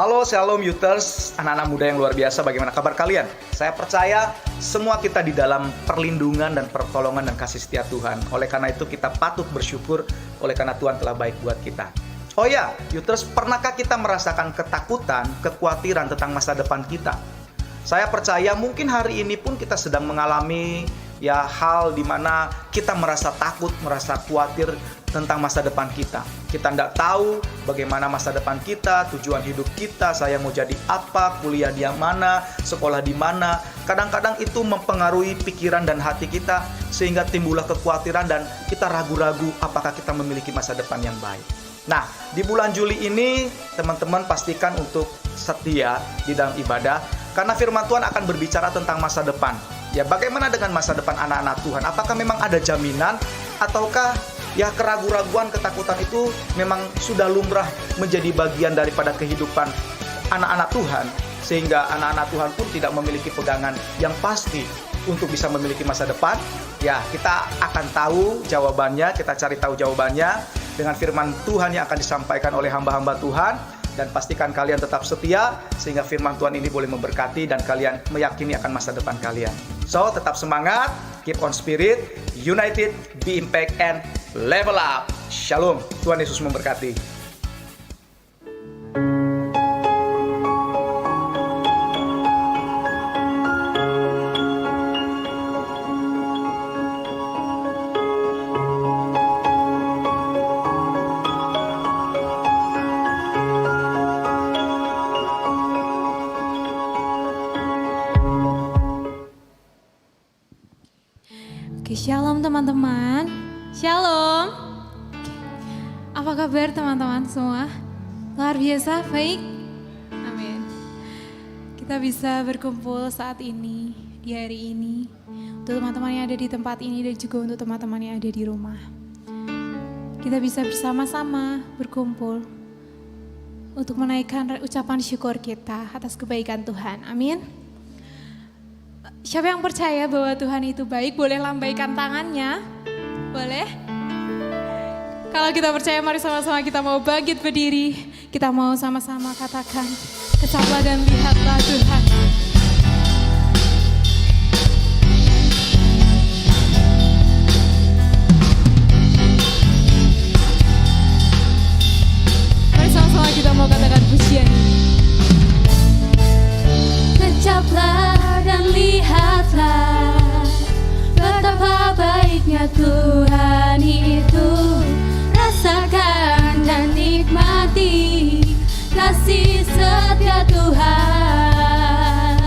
Halo, Shalom Youters, anak-anak muda yang luar biasa, bagaimana kabar kalian? Saya percaya semua kita di dalam perlindungan dan pertolongan dan kasih setia Tuhan. Oleh karena itu kita patut bersyukur oleh karena Tuhan telah baik buat kita. Oh ya, Youters, pernahkah kita merasakan ketakutan, kekhawatiran tentang masa depan kita? Saya percaya mungkin hari ini pun kita sedang mengalami hal di mana kita merasa takut, merasa khawatir tentang masa depan kita. Kita tidak tahu bagaimana masa depan kita, tujuan hidup kita, saya mau jadi apa, kuliah di mana, sekolah di mana. Kadang-kadang itu mempengaruhi pikiran dan hati kita sehingga timbullah kekhawatiran dan kita ragu-ragu apakah kita memiliki masa depan yang baik. Nah, di bulan Juli ini teman-teman pastikan untuk setia di dalam ibadah karena firman Tuhan akan berbicara tentang masa depan. Ya, bagaimana dengan masa depan anak-anak Tuhan? Apakah memang ada jaminan ataukah keraguan-raguan, ketakutan itu memang sudah lumrah menjadi bagian daripada kehidupan anak-anak Tuhan, sehingga anak-anak Tuhan pun tidak memiliki pegangan yang pasti untuk bisa memiliki masa depan? Ya, kita akan tahu jawabannya, kita cari tahu jawabannya dengan firman Tuhan yang akan disampaikan oleh hamba-hamba Tuhan. Dan pastikan kalian tetap setia sehingga firman Tuhan ini boleh memberkati dan kalian meyakini akan masa depan kalian. So, tetap semangat, keep on spirit, united, be impact, and level up. Shalom, Tuhan Yesus memberkati. Shalom teman-teman. Shalom. Apa kabar teman-teman semua? Luar biasa, baik? Amin. Kita bisa berkumpul saat ini, di hari ini, untuk teman-teman yang ada di tempat ini dan juga untuk teman-teman yang ada di rumah. Kita bisa bersama-sama berkumpul untuk menaikkan ucapan syukur kita atas kebaikan Tuhan. Amin. Siapa yang percaya bahwa Tuhan itu baik, boleh lambaikan tangannya? Boleh? Kalau kita percaya, mari sama-sama kita mau bangkit berdiri. Kita mau sama-sama katakan, kecaplah dan lihatlah Tuhan. Mari sama-sama kita mau katakan pujian. Kecaplah dan lihatlah betapa baiknya Tuhan itu. Rasakan dan nikmati kasih setia Tuhan.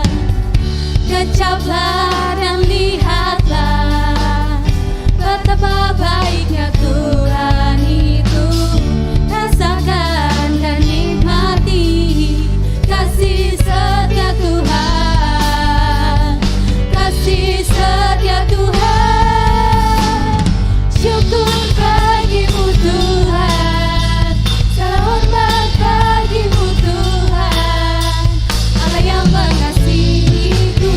Kecaplah dan lihatlah betapa baiknya Tuhan itu. Rasakan dan nikmati kasih setia Tuhan. Setia Tuhan, syukur bagimu Tuhan, segala hormat bagimu Tuhan, Allah yang mengasihiku.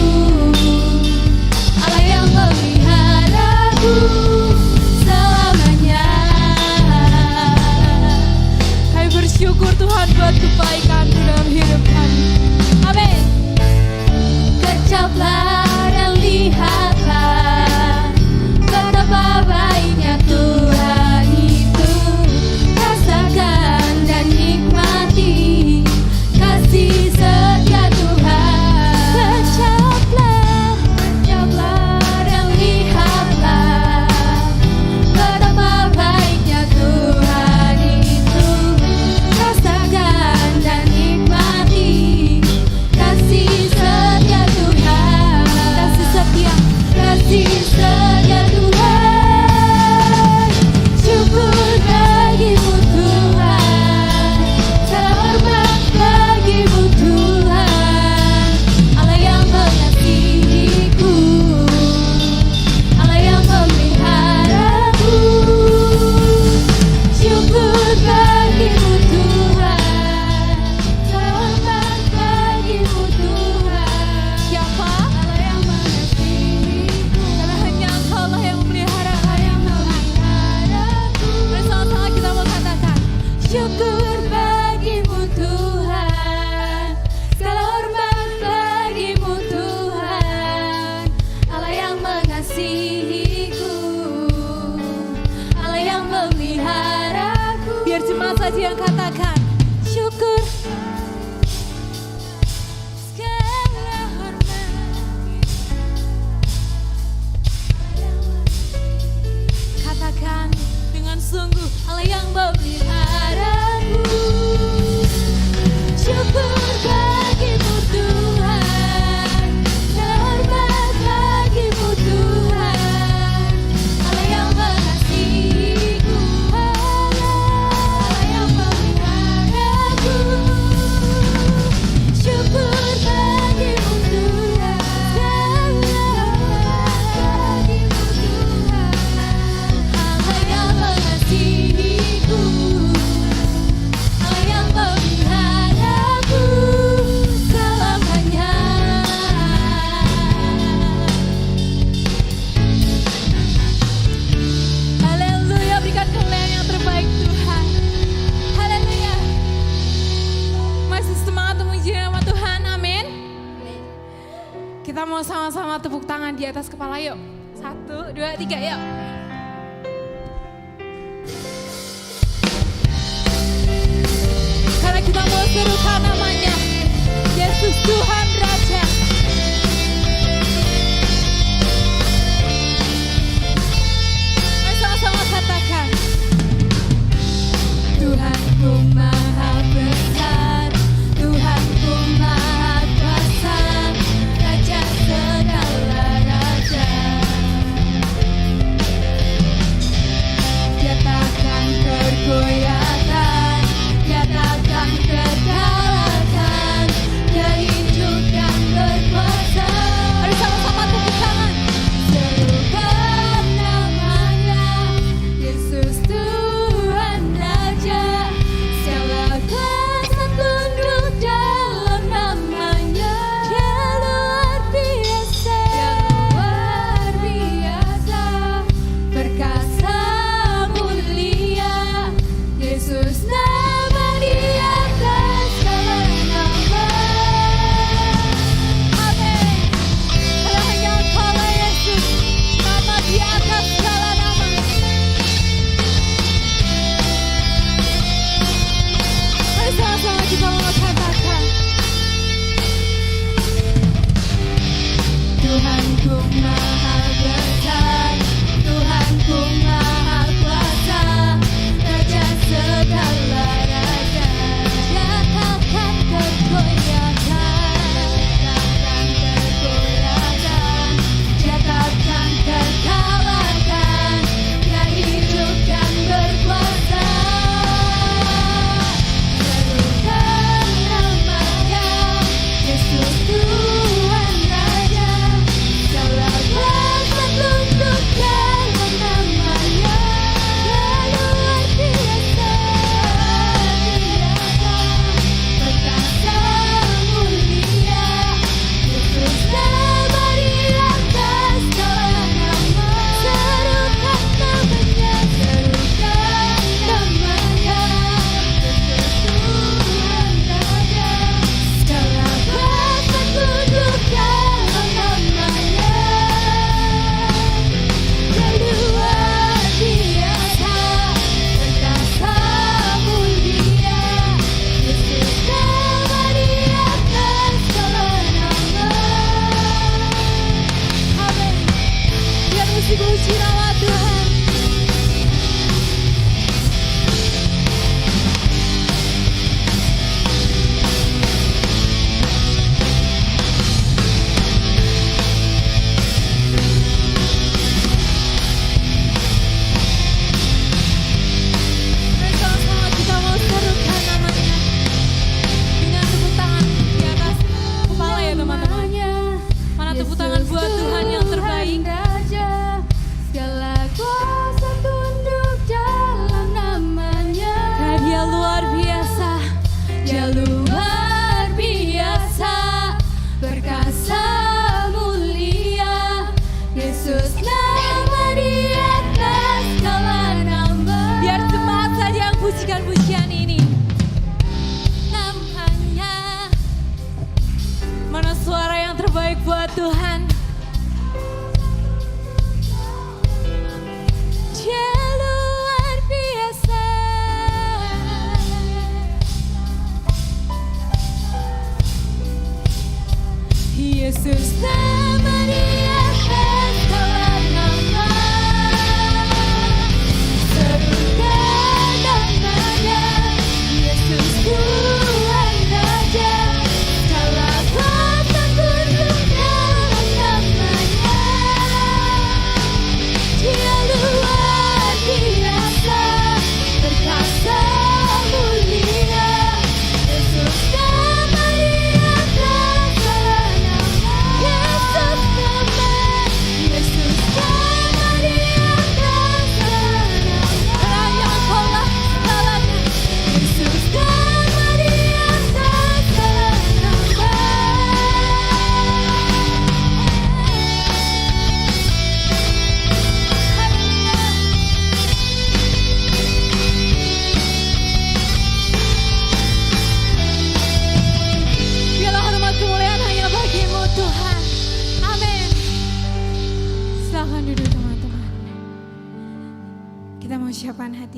memeliharaku. Biar jemaat saja yang katakan syukur. Segala hormat katakan dengan sungguh, Allah yang memeliharaku. Syukur bagimu Tuhan, hormat bagimu Tuhan, Allah yang mengasihiku, Allah yang memeliharaku. Syukur bagimu Tuhan, bagimu Tuhan, Allah yang mengasihiku, Allah yang memeliharaku selamanya. Haleluya, berikan kemuliaan yang terbaik Tuhan. Haleluya. Masih semangat memuji nama Tuhan, amin. Kita mau sama-sama tepuk tangan di atas kepala yuk. 1, 2, 3 yuk. Karena kita mau serukan namanya, Yesus Tuhan Raja. Mari sama-sama katakan, Tuhanku maha besar, Tuhanku maha kuasa, Raja segala raja.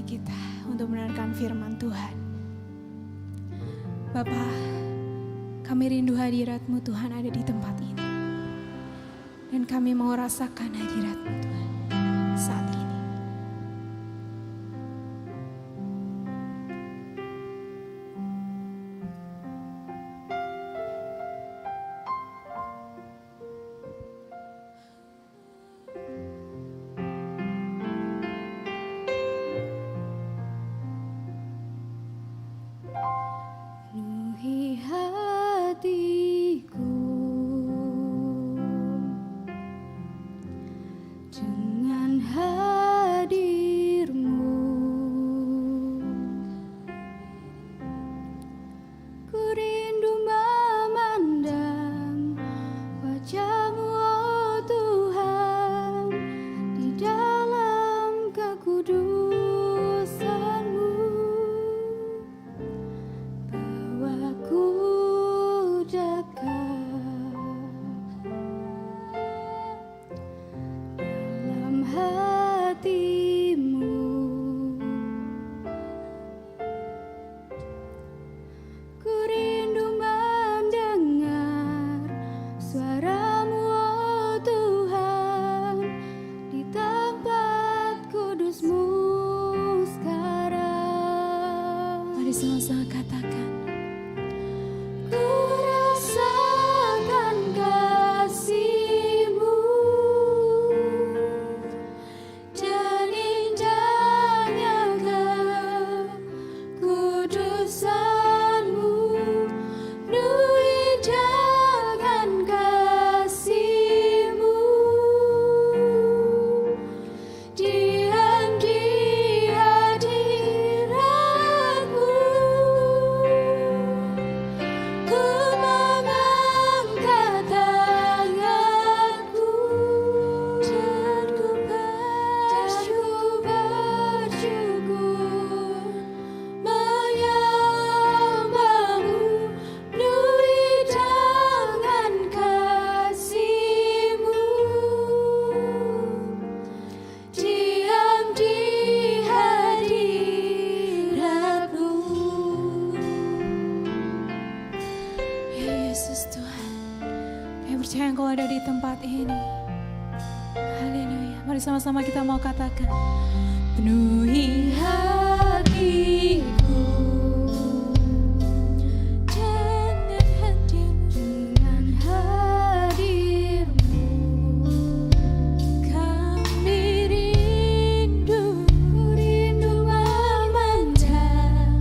hati kita untuk mendengarkan firman Tuhan. Bapa, kami rindu hadirat-Mu Tuhan ada di tempat ini. Dan kami mau rasakan hadirat-Mu Tuhan saat ini. Penuhi hatiku dengan hadir-Mu. Ku rindu memandang wajah-Mu, oh Tuhan, di dalam kekudusan-Mu. Bawaku dekat dalam hati-Mu. Ku rindu mendengar suara-Mu, oh Tuhan, di tempat kudus-Mu sekarang. Mari sama-sama katakan. Ku rasakan kasih-Mu dan indahnya kekudusan-Mu. Penuhi dengan kasih-Mu, diam di hadirat-Mu. Ku mengangkat tanganku dan ku bersyukur menyembah-Mu. Penuhi dengan kasih-Mu, diam di hadirat-Mu. Ya Yesus Tuhan, kami percaya Engkau ada di tempat ini. Haleluya. Mari sama-sama kita mau katakan. Penuhi Hatiku dengan hadir-Mu. dengan hadir-Mu. Kami rindu Ku rindu memandang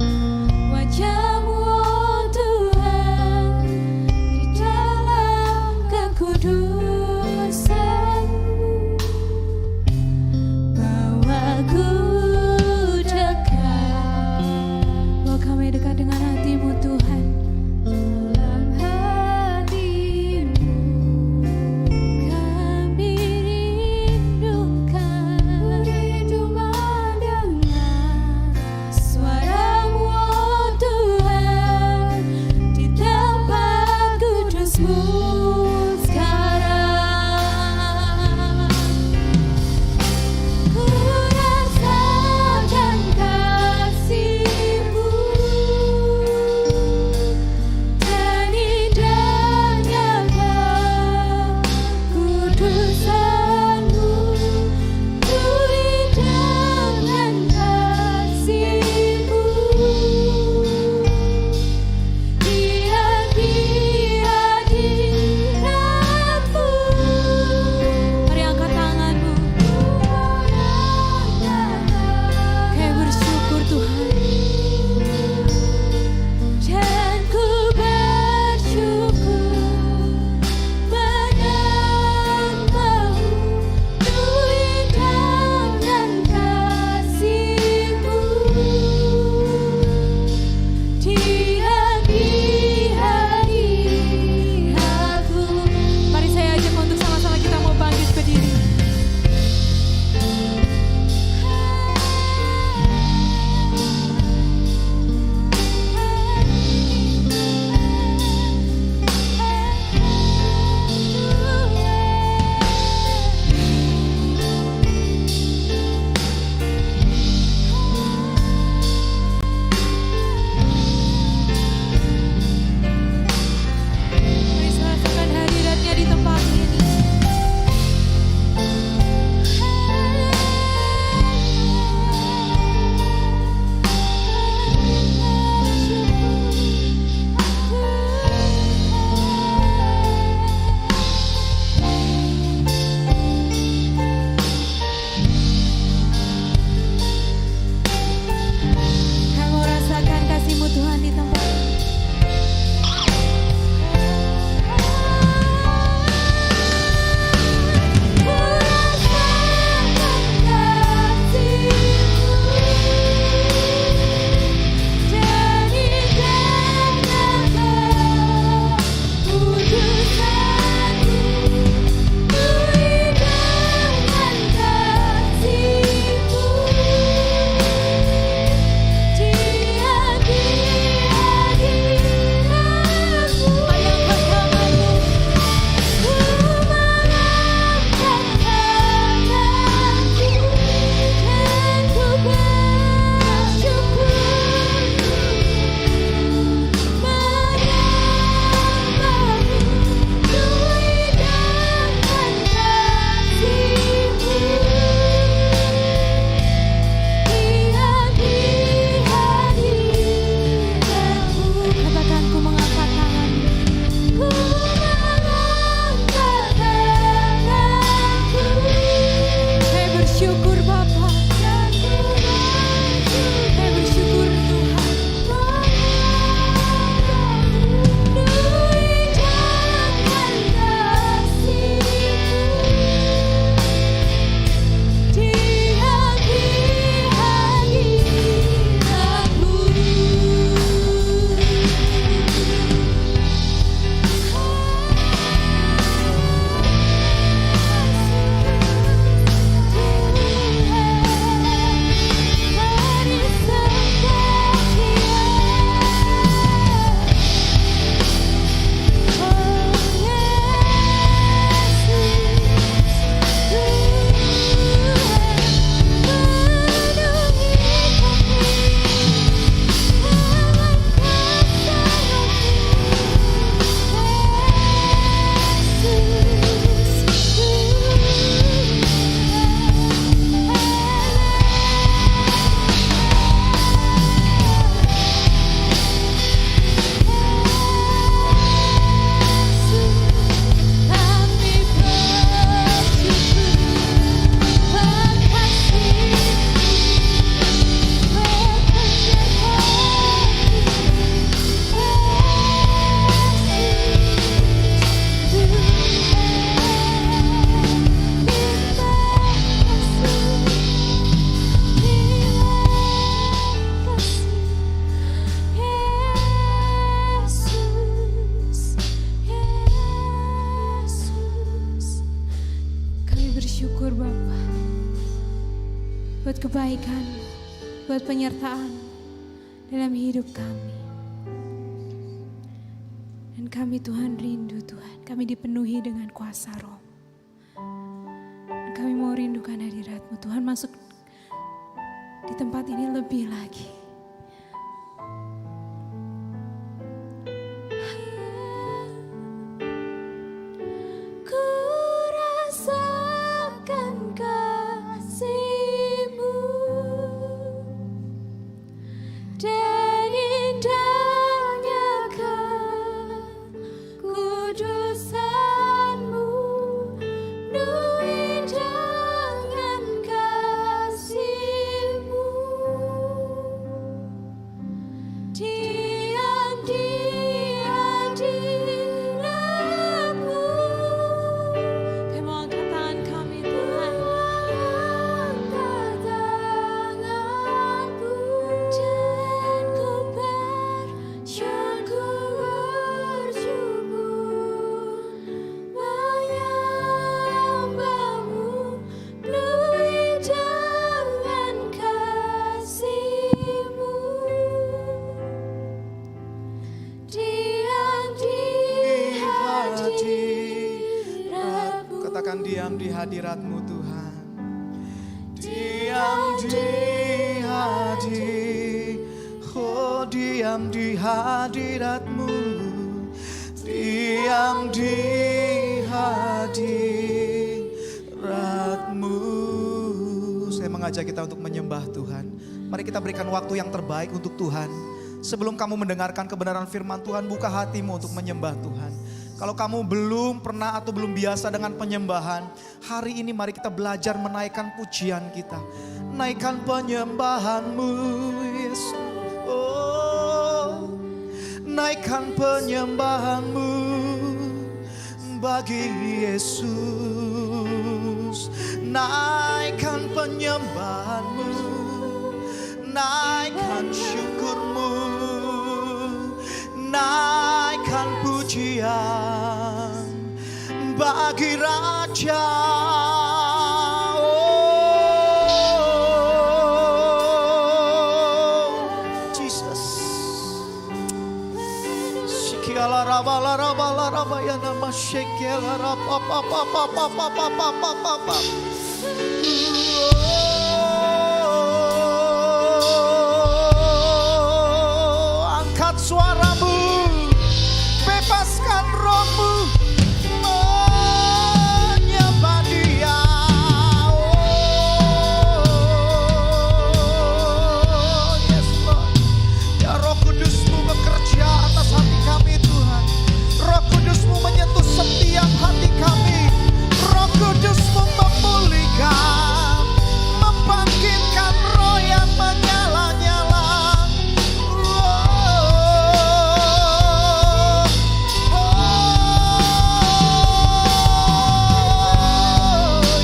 wajah-Mu, oh Tuhan, di dalam kekudusan-Mu. Bawaku kebaikan-Mu, buat penyertaan dalam hidup kami. Dan kami Tuhan rindu Tuhan, kami dipenuhi dengan kuasa Roh. Dan kami mau rindukan hadirat-Mu Tuhan, masuk di tempat ini lebih lagi. Ku rasakan kasih-Mu dan indahnya kekudusan-Mu, penuhi dengan kasih-Mu. Diam di hadirat-Mu. Kami mau angkat tangan kami Tuhan. Angkat tanganku dan ku bersyukur menyembah-Mu, penuhi dengan kasih-Mu. Diam di hadirat-Mu. Katakan diam di hadirat-Mu Tuhan. Diam di diam di hadirat-Mu. Diam di hadirat-Mu. Saya mengajak kita untuk menyembah Tuhan. Mari kita berikan waktu yang terbaik untuk Tuhan. Sebelum kamu mendengarkan kebenaran firman Tuhan, buka hatimu untuk menyembah Tuhan. Kalau kamu belum pernah atau belum biasa dengan penyembahan, hari ini mari kita belajar menaikkan pujian kita. Naikkan penyembahan-Mu, Yesus. Oh, naikkan penyembahan-Mu bagi Yesus. Naikkan penyembahan-Mu, naikkan syukur-Mu, naikkan pujian bagi Raja. Oh, Jesus. Shikiala rabala rabala rabaya nama shekiala rapapapapapapapapapapa. Angkat suaramu, bebaskan rohmu, menyembah Dia. Oh, yes Lord. Ya Roh Kudus-Mu bekerja atas hati kami Tuhan. Roh Kudus-Mu menyentuh setiap hati kami. Roh Kudus-Mu memulihkan, membangkitkan roh yang menyala-nyala.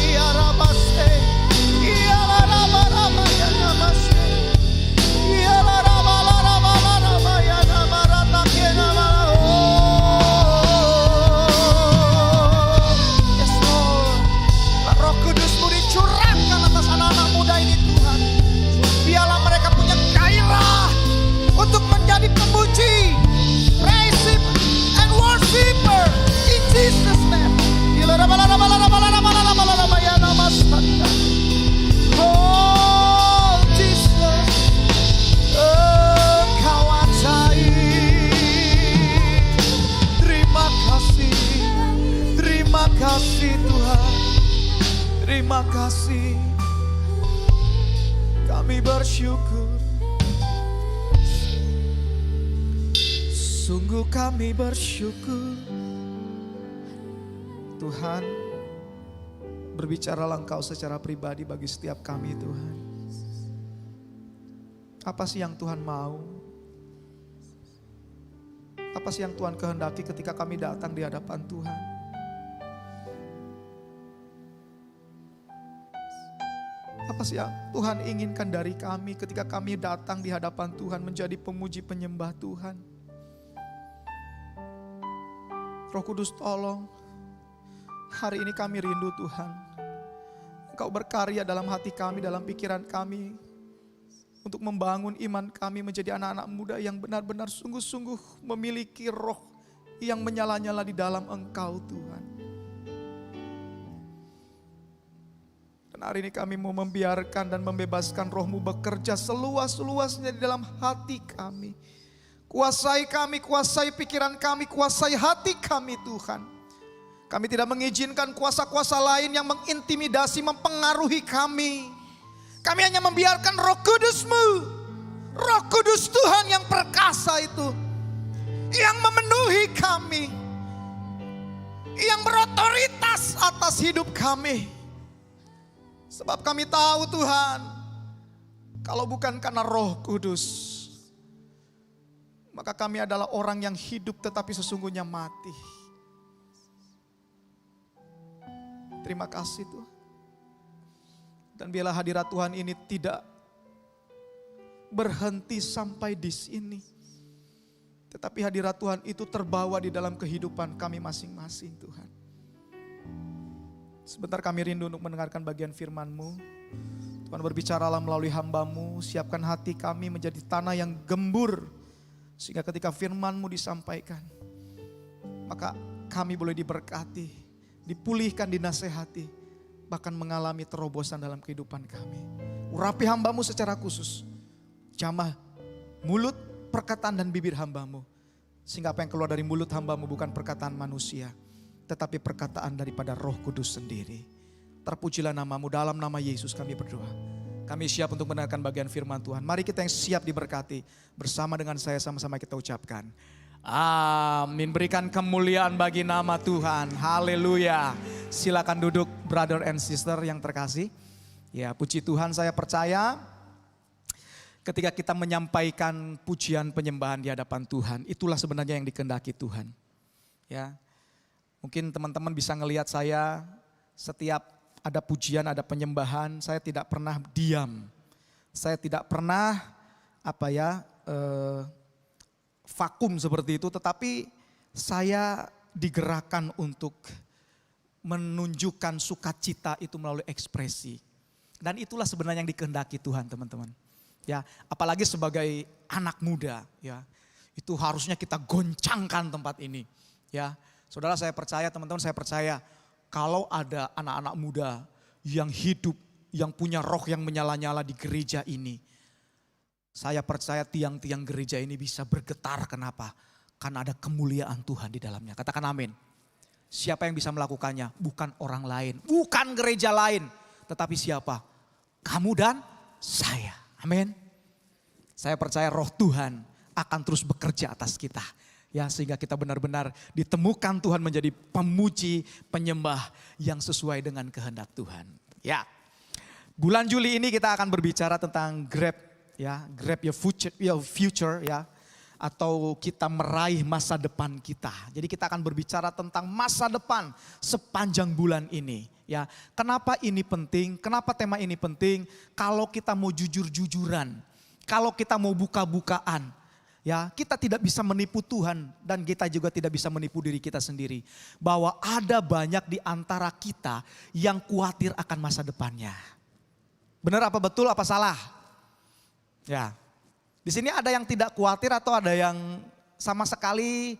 Ya Rabaste, ya Rama ya Namaste, ya Rama ya Namarata ya Nama. Yes Lord, Roh Kudus-Mu dicurahkan atas anak-anak muda ini Tuhan. Biarlah mereka punya gairah untuk menjadi pemuji, praise and worshiper in Jesus name. Oh Jesus, Engkau ajaib. Terima kasih Tuhan, terima kasih. Kami bersyukur, sungguh kami bersyukur. Tuhan, berbicaralah Engkau secara pribadi bagi setiap kami Tuhan. Apa sih yang Tuhan mau? Apa sih yang Tuhan kehendaki ketika kami datang di hadapan Tuhan? Apa sih yang Tuhan inginkan dari kami ketika kami datang di hadapan Tuhan menjadi pemuji penyembah Tuhan? Roh Kudus tolong, hari ini kami rindu Tuhan. Engkau berkarya dalam hati kami, dalam pikiran kami, untuk membangun iman kami menjadi anak-anak muda yang benar-benar sungguh-sungguh memiliki roh yang menyala-nyala di dalam Engkau Tuhan. Dan hari ini kami mau membiarkan dan membebaskan Roh-Mu bekerja seluas-luasnya di dalam hati kami. Kuasai kami, kuasai pikiran kami, kuasai hati kami Tuhan. Kami tidak mengizinkan kuasa-kuasa lain yang mengintimidasi, mempengaruhi kami. Kami hanya membiarkan Roh Kudus-Mu, Roh Kudus Tuhan yang perkasa itu, yang memenuhi kami, yang berotoritas atas hidup kami. Sebab kami tahu Tuhan, kalau bukan karena Roh Kudus, maka kami adalah orang yang hidup tetapi sesungguhnya mati. Terima kasih Tuhan. Dan biarlah hadirat Tuhan ini tidak berhenti sampai di sini. Tetapi hadirat Tuhan itu terbawa di dalam kehidupan kami masing-masing Tuhan. Sebentar kami rindu untuk mendengarkan bagian firman-Mu. Tuhan berbicaralah melalui hamba-Mu. Siapkan hati kami menjadi tanah yang gembur. Sehingga ketika firman-Mu disampaikan, maka kami boleh diberkati, dipulihkan, dinasehati, bahkan mengalami terobosan dalam kehidupan kami. Urapi hamba-Mu secara khusus. Jamah mulut, perkataan dan bibir hamba-Mu. Sehingga apa yang keluar dari mulut hamba-Mu bukan perkataan manusia, tetapi perkataan daripada Roh Kudus sendiri. Terpujilah nama-Mu, dalam nama Yesus kami berdoa. Kami siap untuk mendengarkan bagian firman Tuhan. Mari kita yang siap diberkati, bersama dengan saya sama-sama kita ucapkan amin. Berikan kemuliaan bagi nama Tuhan. Haleluya. Silakan duduk brother and sister yang terkasih. Ya, puji Tuhan, saya percaya ketika kita menyampaikan pujian penyembahan di hadapan Tuhan, itulah sebenarnya yang dikehendaki Tuhan. Ya. Mungkin teman-teman bisa ngelihat saya setiap ada pujian, ada penyembahan, saya tidak pernah diam. Saya tidak pernah vakum seperti itu, tetapi saya digerakkan untuk menunjukkan sukacita itu melalui ekspresi. Dan itulah sebenarnya yang dikehendaki Tuhan, teman-teman. Ya, apalagi sebagai anak muda, ya. Itu harusnya kita goncangkan tempat ini, ya. Saudara, saya percaya, teman-teman, saya percaya kalau ada anak-anak muda yang hidup, yang punya roh yang menyala-nyala di gereja ini, saya percaya tiang-tiang gereja ini bisa bergetar. Kenapa? Karena ada kemuliaan Tuhan di dalamnya. Katakan amin. Siapa yang bisa melakukannya? Bukan orang lain, bukan gereja lain. Tetapi siapa? Kamu dan saya. Amin. Saya percaya Roh Tuhan akan terus bekerja atas kita. Ya, sehingga kita benar-benar ditemukan Tuhan menjadi pemuji, penyembah yang sesuai dengan kehendak Tuhan. Ya, bulan Juli ini kita akan berbicara tentang grab your future, ya, atau kita meraih masa depan kita. Jadi kita akan berbicara tentang masa depan sepanjang bulan ini, ya. Kenapa ini penting? Kenapa tema ini penting? Kalau kita mau jujur-jujuran, kalau kita mau buka-bukaan, ya, kita tidak bisa menipu Tuhan dan kita juga tidak bisa menipu diri kita sendiri. Bahwa ada banyak di antara kita yang khawatir akan masa depannya. Benar apa betul, apa salah? Ya, di sini ada yang tidak khawatir atau ada yang sama sekali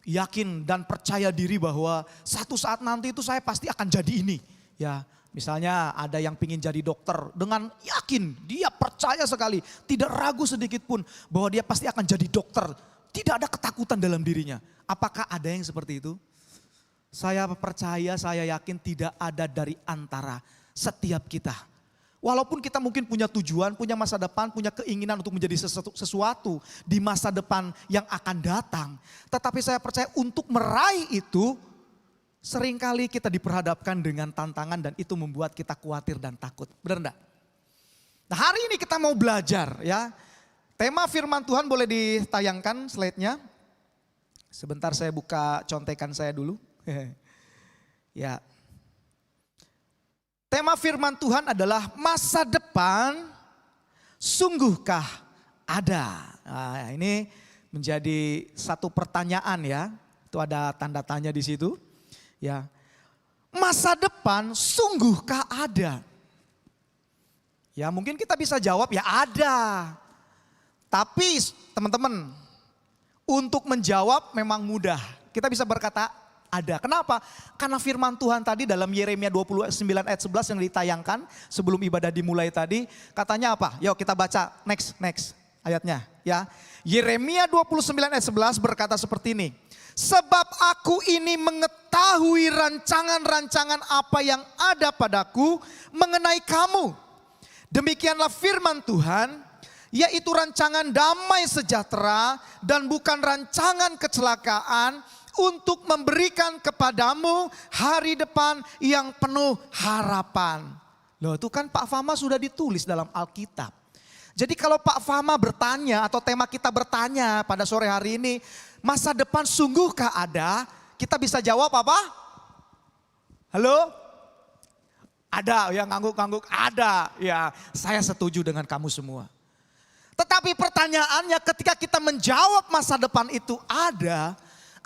yakin dan percaya diri bahwa satu saat nanti itu saya pasti akan jadi ini. Ya, misalnya ada yang pingin jadi dokter dengan yakin, dia percaya sekali, tidak ragu sedikit pun bahwa dia pasti akan jadi dokter. Tidak ada ketakutan dalam dirinya. Apakah ada yang seperti itu? Saya percaya, saya yakin tidak ada dari antara setiap kita. Walaupun kita mungkin punya tujuan, punya masa depan, punya keinginan untuk menjadi sesuatu di masa depan yang akan datang. Tetapi saya percaya untuk meraih itu, seringkali kita diperhadapkan dengan tantangan dan itu membuat kita khawatir dan takut. Benar enggak? Nah, hari ini kita mau belajar, ya. Tema firman Tuhan boleh ditayangkan slide-nya. Sebentar saya buka contekan saya dulu. Ya. Tema firman Tuhan adalah masa depan sungguhkah ada? Nah, ini menjadi satu pertanyaan, ya. Itu ada tanda tanya di situ. Ya. Masa depan sungguhkah ada? Ya mungkin kita bisa jawab ya ada. Tapi teman-teman, untuk menjawab memang mudah. Kita bisa berkata ada. Kenapa? Karena firman Tuhan tadi dalam Yeremia 29 ayat 11 yang ditayangkan sebelum ibadah dimulai tadi. Katanya apa? Yuk kita baca next ayatnya ya. Yeremia 29 ayat 11 berkata seperti ini. Sebab aku ini mengetahui rancangan-rancangan apa yang ada padaku mengenai kamu. Demikianlah firman Tuhan, yaitu rancangan damai sejahtera dan bukan rancangan kecelakaan untuk memberikan kepadamu hari depan yang penuh harapan. Loh itu kan Pak Fama sudah ditulis dalam Alkitab. Jadi kalau Pak Fama bertanya atau tema kita bertanya pada sore hari ini, masa depan sungguhkah ada? Kita bisa jawab apa? Halo? Ada, ya ngangguk-ngangguk, ada. Ya, saya setuju dengan kamu semua. Tetapi pertanyaannya ketika kita menjawab masa depan itu ada,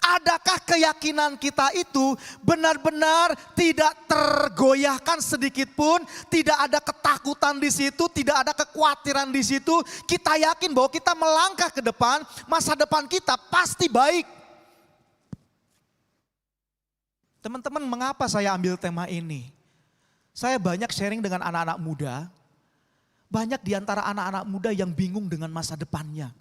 adakah keyakinan kita itu benar-benar tidak tergoyahkan sedikit pun, tidak ada ketakutan di situ, tidak ada kekhawatiran di situ. Kita yakin bahwa kita melangkah ke depan, masa depan kita pasti baik. Teman-teman, mengapa saya ambil tema ini? Saya banyak sharing dengan anak-anak muda. Banyak di antara anak-anak muda yang bingung dengan masa depannya.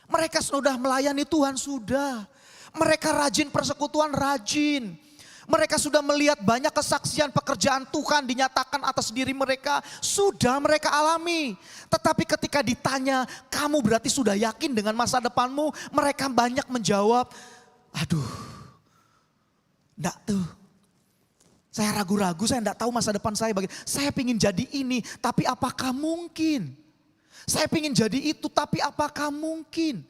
Mereka sudah melayani Tuhan, sudah. Mereka rajin persekutuan, rajin. Mereka sudah melihat banyak kesaksian pekerjaan Tuhan dinyatakan atas diri mereka. Sudah mereka alami. Tetapi ketika ditanya, kamu berarti sudah yakin dengan masa depanmu? Mereka banyak menjawab, aduh, enggak tuh. Saya ragu-ragu, saya enggak tahu masa depan saya bagaimana. Saya ingin jadi ini, tapi apakah mungkin? Saya ingin jadi itu, tapi apakah mungkin?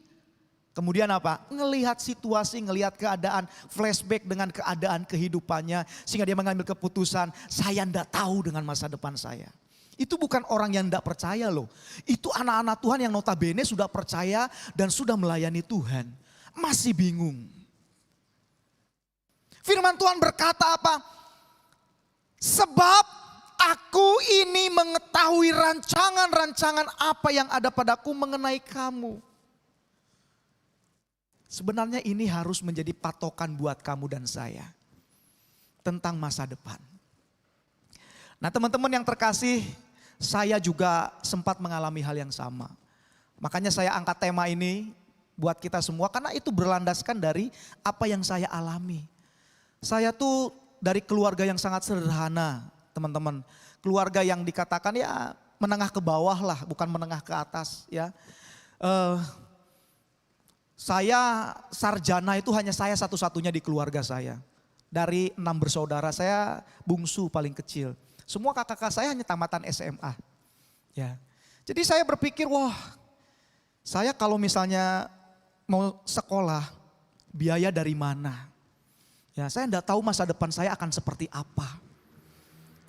Kemudian apa? Ngelihat situasi, ngelihat keadaan, flashback dengan keadaan kehidupannya. Sehingga dia mengambil keputusan, saya enggak tahu dengan masa depan saya. Itu bukan orang yang enggak percaya loh. Itu anak-anak Tuhan yang notabene sudah percaya dan sudah melayani Tuhan. Masih bingung. Firman Tuhan berkata apa? Sebab aku ini mengetahui rancangan-rancangan apa yang ada padaku mengenai kamu. Sebenarnya ini harus menjadi patokan buat kamu dan saya. Tentang masa depan. Nah teman-teman yang terkasih, saya juga sempat mengalami hal yang sama. Makanya saya angkat tema ini buat kita semua karena itu berlandaskan dari apa yang saya alami. Saya tuh dari keluarga yang sangat sederhana, teman-teman. Keluarga yang dikatakan ya menengah ke bawah lah, bukan menengah ke atas ya. Saya sarjana itu hanya saya satu-satunya di keluarga saya. Dari 6 bersaudara saya bungsu paling kecil. Semua kakak-kakak saya hanya tamatan SMA. Ya. Jadi saya berpikir wah saya kalau misalnya mau sekolah biaya dari mana? Ya, saya enggak tahu masa depan saya akan seperti apa.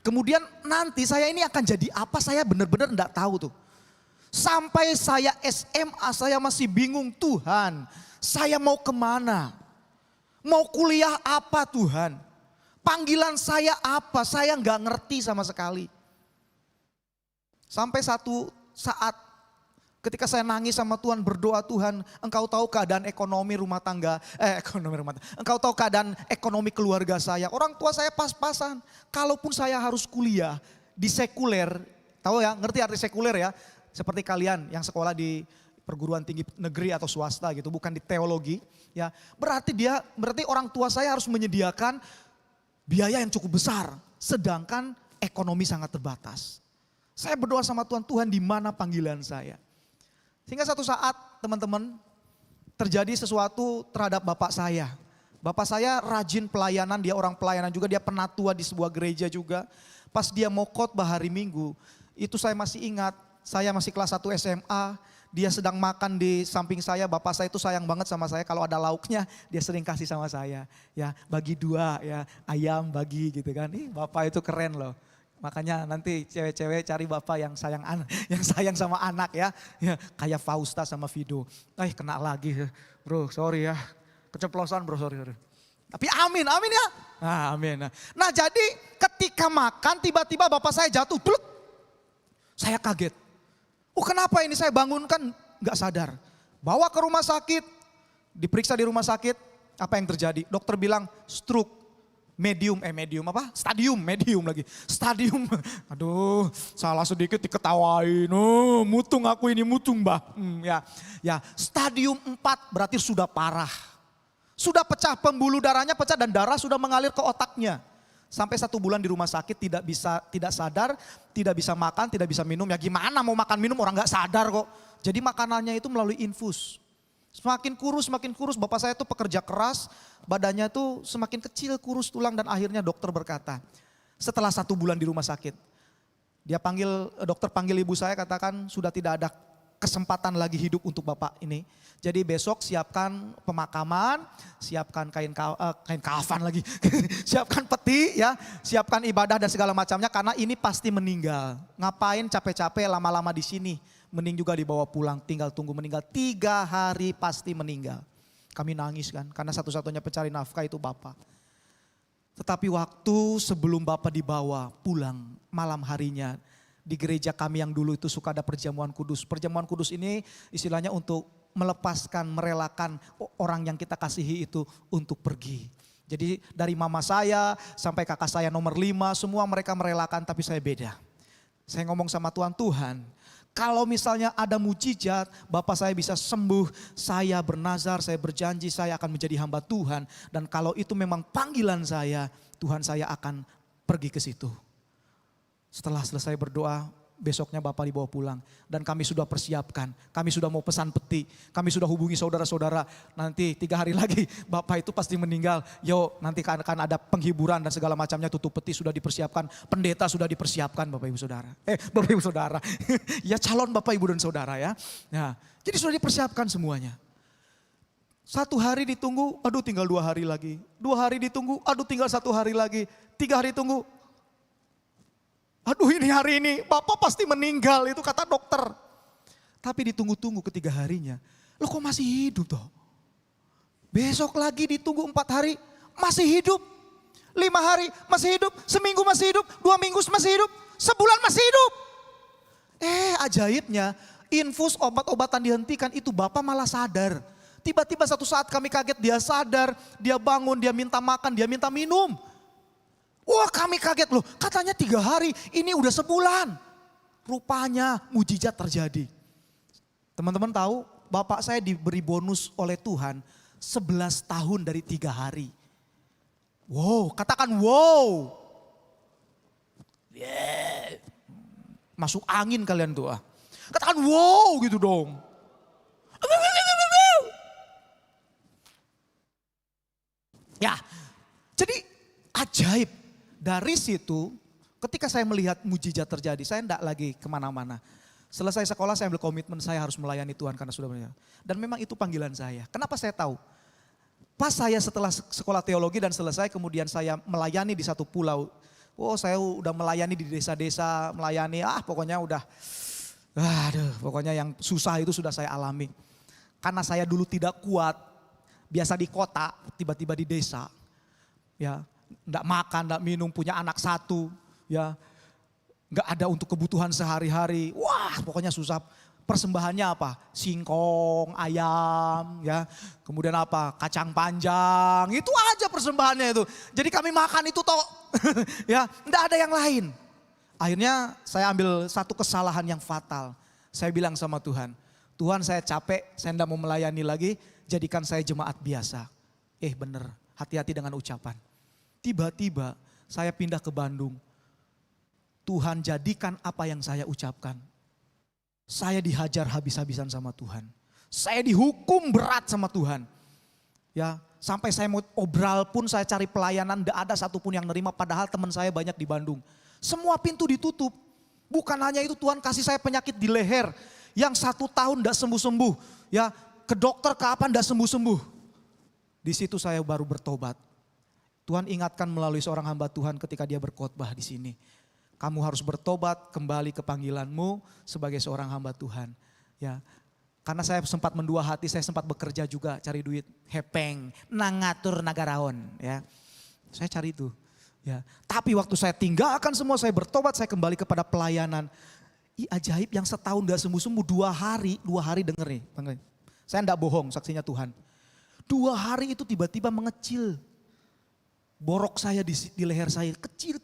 Kemudian nanti saya ini akan jadi apa saya benar-benar enggak tahu tuh. Sampai saya SMA saya masih bingung Tuhan. Saya mau kemana? Mau kuliah apa Tuhan? Panggilan saya apa? Saya enggak ngerti sama sekali. Sampai satu saat ketika saya nangis sama Tuhan, berdoa Tuhan, Engkau tahu keadaan ekonomi rumah tangga, Engkau tahu keadaan ekonomi keluarga saya. Orang tua saya pas-pasan. Kalaupun saya harus kuliah di sekuler, tahu ya, ngerti arti sekuler ya? Seperti kalian yang sekolah di perguruan tinggi negeri atau swasta gitu, bukan di teologi, ya. Berarti orang tua saya harus menyediakan biaya yang cukup besar, sedangkan ekonomi sangat terbatas. Saya berdoa sama Tuhan, Tuhan di mana panggilan saya? Sehingga satu saat teman-teman terjadi sesuatu terhadap bapak saya. Bapak saya rajin pelayanan, dia orang pelayanan juga, dia penatua di sebuah gereja juga. Pas dia mau khotbah hari Minggu, itu saya masih ingat, saya masih kelas 1 SMA, dia sedang makan di samping saya, bapak saya itu sayang banget sama saya, kalau ada lauknya dia sering kasih sama saya. Ya bagi 2 ya, ayam bagi gitu kan, bapak itu keren loh. Makanya nanti cewek-cewek cari bapak yang sayang sama anak ya. Ya kayak Fausta sama Vido. Kena lagi bro, sorry ya. Keceplosan bro, sorry. Tapi amin, amin ya. Nah, amin. Nah jadi ketika makan tiba-tiba bapak saya jatuh. Bluk. Saya kaget. Oh kenapa ini saya bangunkan gak sadar. Bawa ke rumah sakit. Diperiksa di rumah sakit. Apa yang terjadi? Dokter bilang stroke. Stadium lagi. Stadium. Aduh, salah sedikit diketawain. Oh, mutung aku ini, mutung Mbah. Ya, stadium 4 berarti sudah parah. Sudah pecah, pembuluh darahnya pecah dan darah sudah mengalir ke otaknya. Sampai 1 bulan di rumah sakit tidak sadar, tidak bisa makan, tidak bisa minum. Ya gimana mau makan minum orang gak sadar kok. Jadi makanannya itu melalui infus. Semakin kurus, bapak saya itu pekerja keras, badannya itu semakin kecil, kurus tulang dan akhirnya dokter berkata, setelah 1 bulan di rumah sakit, dokter panggil ibu saya katakan sudah tidak ada kesempatan lagi hidup untuk bapak ini. Jadi besok siapkan pemakaman, siapkan kain kafan lagi, siapkan peti ya, siapkan ibadah dan segala macamnya karena ini pasti meninggal. Ngapain capek-capek lama-lama di sini? Mending juga dibawa pulang, tinggal tunggu meninggal. 3 hari pasti meninggal. Kami nangis kan, karena satu-satunya pencari nafkah itu bapak. Tetapi waktu sebelum bapak dibawa pulang malam harinya, di gereja kami yang dulu itu suka ada perjamuan kudus. Perjamuan kudus ini istilahnya untuk melepaskan, merelakan orang yang kita kasihi itu untuk pergi. Jadi dari mama saya sampai kakak saya nomor 5, semua mereka merelakan tapi saya beda. Saya ngomong sama Tuhan, kalau misalnya ada mujizat, bapak saya bisa sembuh, saya bernazar, saya berjanji saya akan menjadi hamba Tuhan. Dan kalau itu memang panggilan saya, Tuhan saya akan pergi ke situ. Setelah selesai berdoa, besoknya bapak dibawa pulang. Dan kami sudah persiapkan, kami sudah mau pesan peti, kami sudah hubungi saudara-saudara. Nanti 3 hari lagi bapak itu pasti meninggal. Yo nanti akan ada penghiburan dan segala macamnya, tutup peti sudah dipersiapkan. Pendeta sudah dipersiapkan bapak ibu saudara. Bapak ibu saudara, ya calon bapak ibu dan saudara ya. Nah, jadi sudah dipersiapkan semuanya. 1 hari ditunggu, aduh tinggal 2 hari lagi. 2 hari ditunggu, aduh tinggal 1 hari lagi. 3 hari tunggu. Aduh ini hari ini bapak pasti meninggal itu kata dokter. Tapi ditunggu-tunggu ke-3 harinya. Loh kok masih hidup toh? Besok lagi ditunggu 4 hari masih hidup. 5 hari masih hidup. Seminggu masih hidup. 2 minggu masih hidup. Sebulan masih hidup. Ajaibnya infus obat-obatan dihentikan itu bapak malah sadar. Tiba-tiba satu saat kami kaget dia sadar. Dia bangun, dia minta makan, dia minta minum. Wah kami kaget loh, katanya 3 hari, ini udah sebulan. Rupanya mujizat terjadi. Teman-teman tahu, bapak saya diberi bonus oleh Tuhan 11 tahun dari 3 hari. Wow, katakan wow. Yeah. Masuk angin kalian tuh. Katakan wow gitu dong. Ya, jadi ajaib. Dari situ ketika saya melihat mujizat terjadi, saya tidak lagi kemana-mana. Selesai sekolah saya ambil komitmen saya harus melayani Tuhan karena sudah banyak. Dan memang itu panggilan saya. Kenapa saya tahu? Pas saya setelah sekolah teologi dan selesai kemudian saya melayani di satu pulau. Oh saya udah melayani di desa-desa, melayani pokoknya udah. Pokoknya yang susah itu sudah saya alami. Karena saya dulu tidak kuat, biasa di kota, tiba-tiba di desa. Ya. Enggak makan, enggak minum, punya anak 1, ya. Enggak ada untuk kebutuhan sehari-hari. Wah, pokoknya susah. Persembahannya apa? Singkong, ayam, ya. Kemudian apa? Kacang panjang. Itu aja persembahannya itu. Jadi kami makan itu toh. Ya, enggak ada yang lain. Akhirnya saya ambil satu kesalahan yang fatal. Saya bilang sama Tuhan, Tuhan saya capek, saya enggak mau melayani lagi, jadikan saya jemaat biasa. Bener, hati-hati dengan ucapan. Tiba-tiba saya pindah ke Bandung. Tuhan jadikan apa yang saya ucapkan. Saya dihajar habis-habisan sama Tuhan. Saya dihukum berat sama Tuhan. Ya, sampai saya mau obral pun saya cari pelayanan, tidak ada satupun yang nerima padahal teman saya banyak di Bandung. Semua pintu ditutup. Bukan hanya itu, Tuhan kasih saya penyakit di leher yang 1 tahun tidak sembuh-sembuh. Ya, ke dokter ke apa tidak sembuh-sembuh. Di situ saya baru bertobat. Tuhan ingatkan melalui seorang hamba Tuhan ketika dia berkhotbah di sini. Kamu harus bertobat kembali ke panggilanmu sebagai seorang hamba Tuhan. Ya, Karena saya sempat mendua hati, saya sempat bekerja juga cari duit. Hepeng, nangatur nagaraon ya. Saya cari itu. Ya. Tapi waktu saya tinggalkan semua, saya bertobat, saya kembali kepada pelayanan. Ajaib yang setahun gak sembuh-sembuh, 2 hari denger nih. Saya enggak bohong, saksinya Tuhan. 2 hari itu tiba-tiba mengecil. Borok saya di leher saya, kecil.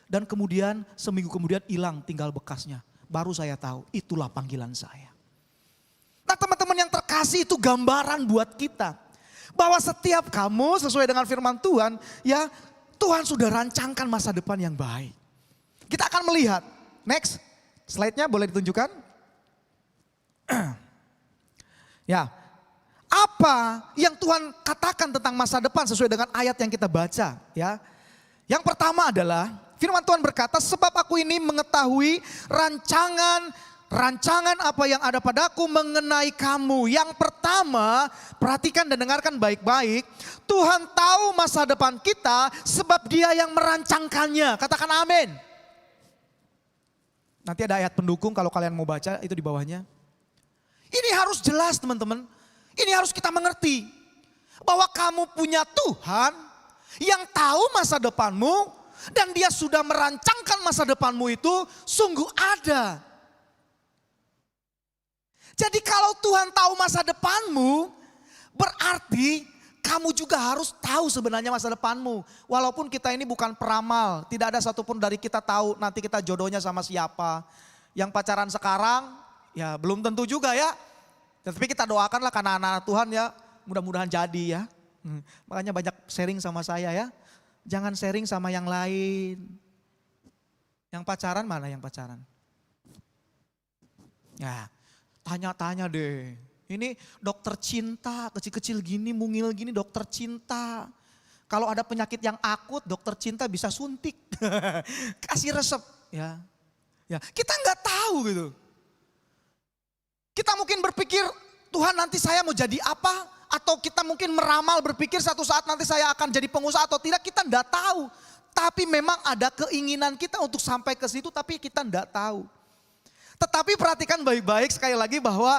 Dan kemudian seminggu kemudian hilang, tinggal bekasnya. Baru saya tahu, itulah panggilan saya. Nah teman-teman yang terkasih, itu gambaran buat kita. Bahwa setiap kamu sesuai dengan firman Tuhan, ya Tuhan sudah rancangkan masa depan yang baik. Kita akan melihat, next slide-nya boleh ditunjukkan. Ya, apa yang Tuhan katakan tentang masa depan sesuai dengan ayat yang kita baca ya. Yang pertama adalah firman Tuhan berkata, sebab aku ini mengetahui rancangan apa yang ada padaku mengenai kamu. Yang pertama, perhatikan dan dengarkan baik-baik. Tuhan tahu masa depan kita sebab Dia yang merancangkannya. Katakan amin. Nanti ada ayat pendukung kalau kalian mau baca itu di bawahnya. Ini harus jelas teman-teman. Ini harus kita mengerti. Bahwa kamu punya Tuhan yang tahu masa depanmu. Dan Dia sudah merancangkan masa depanmu itu sungguh ada. Jadi kalau Tuhan tahu masa depanmu, berarti kamu juga harus tahu sebenarnya masa depanmu. Walaupun kita ini bukan peramal, tidak ada satupun dari kita tahu nanti kita jodohnya sama siapa. Yang pacaran sekarang, ya belum tentu juga ya. Tapi kita doakanlah karena anak-anak Tuhan ya, mudah-mudahan jadi ya. Makanya banyak sharing sama saya ya. Jangan sharing sama yang lain. Yang pacaran mana yang pacaran? Ya. Tanya-tanya deh, ini dokter cinta, kecil-kecil gini, mungil gini dokter cinta. Kalau ada penyakit yang akut, dokter cinta bisa suntik, kasih resep. Ya, kita nggak tahu gitu. Kita mungkin berpikir, Tuhan nanti saya mau jadi apa? Atau kita mungkin meramal berpikir satu saat nanti saya akan jadi pengusaha atau tidak, kita nggak tahu. Tapi memang ada keinginan kita untuk sampai ke situ, tapi kita nggak tahu. Tetapi perhatikan baik-baik sekali lagi bahwa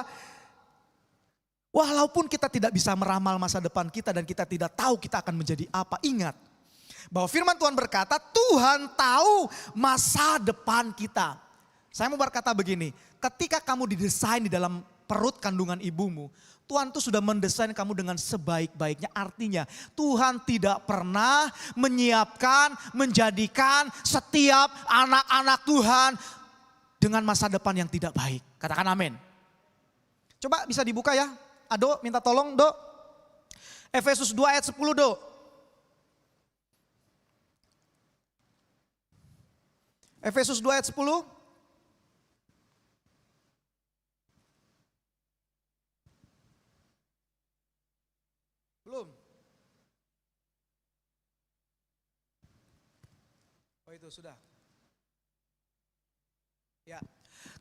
walaupun kita tidak bisa meramal masa depan kita dan kita tidak tahu kita akan menjadi apa. Ingat bahwa firman Tuhan berkata Tuhan tahu masa depan kita. Saya mau berkata begini, ketika kamu didesain di dalam perut kandungan ibumu, Tuhan tuh sudah mendesain kamu dengan sebaik-baiknya. Artinya Tuhan tidak pernah menyiapkan, menjadikan setiap anak-anak Tuhan dengan masa depan yang tidak baik. Katakan amin. Coba bisa dibuka ya. Ado minta tolong Do. Efesus 2 ayat 10 Do. Efesus 2 ayat 10. Belum. Oh itu sudah. Ya.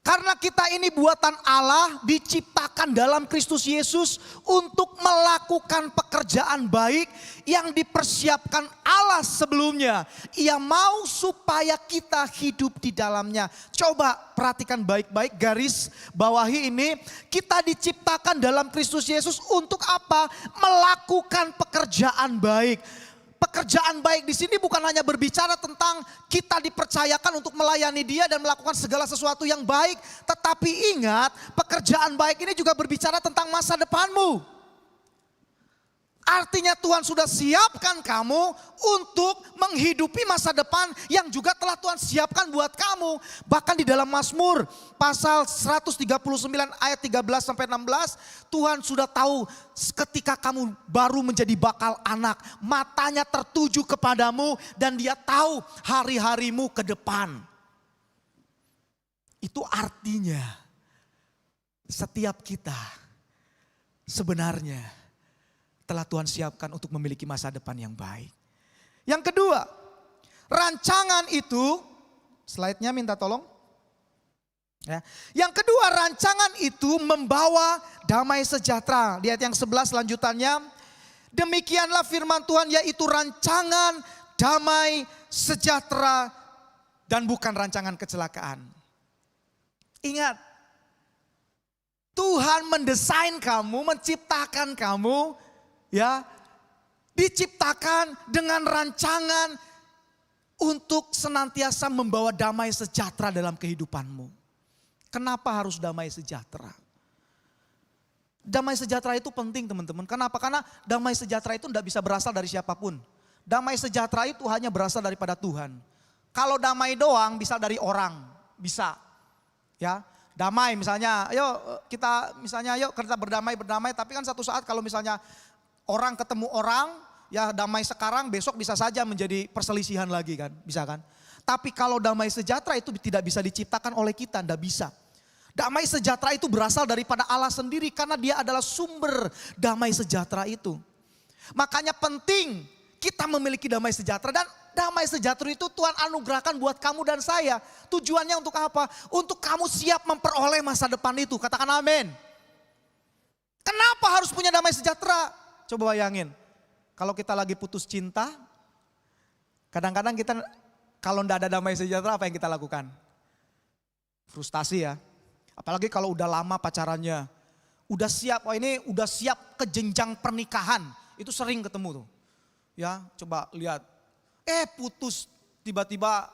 Karena kita ini buatan Allah, diciptakan dalam Kristus Yesus untuk melakukan pekerjaan baik yang dipersiapkan Allah sebelumnya. Ia mau supaya kita hidup di dalamnya. Coba perhatikan baik-baik, garis bawahi ini. Kita diciptakan dalam Kristus Yesus untuk apa? Melakukan pekerjaan baik. Pekerjaan baik di sini bukan hanya berbicara tentang kita dipercayakan untuk melayani Dia dan melakukan segala sesuatu yang baik. Tetapi ingat, pekerjaan baik ini juga berbicara tentang masa depanmu. Artinya Tuhan sudah siapkan kamu untuk menghidupi masa depan yang juga telah Tuhan siapkan buat kamu. Bahkan di dalam Mazmur pasal 139 ayat 13 sampai 16, Tuhan sudah tahu ketika kamu baru menjadi bakal anak, matanya tertuju kepadamu dan Dia tahu hari-harimu ke depan. Itu artinya setiap kita sebenarnya telah Tuhan siapkan untuk memiliki masa depan yang baik. Yang kedua, rancangan itu, slide-nya minta tolong. Ya. Yang kedua, rancangan itu membawa damai sejahtera. Di ayat yang 11 lanjutannya, demikianlah firman Tuhan, yaitu rancangan damai sejahtera dan bukan rancangan kecelakaan. Ingat, Tuhan mendesain kamu, menciptakan kamu, ya, diciptakan dengan rancangan untuk senantiasa membawa damai sejahtera dalam kehidupanmu. Kenapa harus damai sejahtera? Damai sejahtera itu penting teman-teman. Kenapa? Karena damai sejahtera itu tidak bisa berasal dari siapapun. Damai sejahtera itu hanya berasal daripada Tuhan. Kalau damai doang bisa dari orang, bisa. Ya, damai misalnya, ayo kita berdamai, tapi kan satu saat kalau misalnya orang ketemu orang, ya damai sekarang besok bisa saja menjadi perselisihan lagi kan, bisa kan. Tapi kalau damai sejahtera itu tidak bisa diciptakan oleh kita, tidak bisa. Damai sejahtera itu berasal daripada Allah sendiri karena dia adalah sumber damai sejahtera itu. Makanya penting kita memiliki damai sejahtera dan damai sejahtera itu Tuhan anugerahkan buat kamu dan saya. Tujuannya untuk apa? Untuk kamu siap memperoleh masa depan itu. Katakan amin. Kenapa harus punya damai sejahtera? Coba bayangin. Kalau kita lagi putus cinta, kadang-kadang kita kalau tidak ada damai sejahtera apa yang kita lakukan? Frustasi ya. Apalagi kalau udah lama pacarannya. Udah siap, udah siap ke jenjang pernikahan. Itu sering ketemu tuh. Ya, coba lihat. Putus tiba-tiba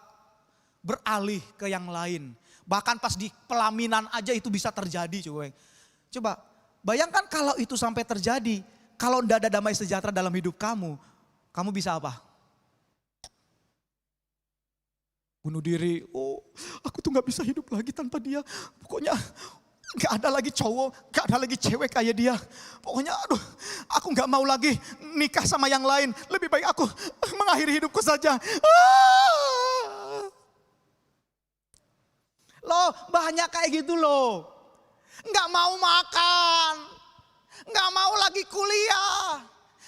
beralih ke yang lain. Bahkan pas di pelaminan aja itu bisa terjadi coba. Coba bayangkan kalau itu sampai terjadi. Kalau tidak ada damai sejahtera dalam hidup kamu bisa apa? Bunuh diri. Oh, aku tuh gak bisa hidup lagi tanpa dia. Pokoknya gak ada lagi cowok, gak ada lagi cewek kayak dia. Pokoknya aduh, aku gak mau lagi nikah sama yang lain. Lebih baik aku mengakhiri hidupku saja. Loh, banyak kayak gitu loh. Gak mau makan, gak mau lagi kuliah,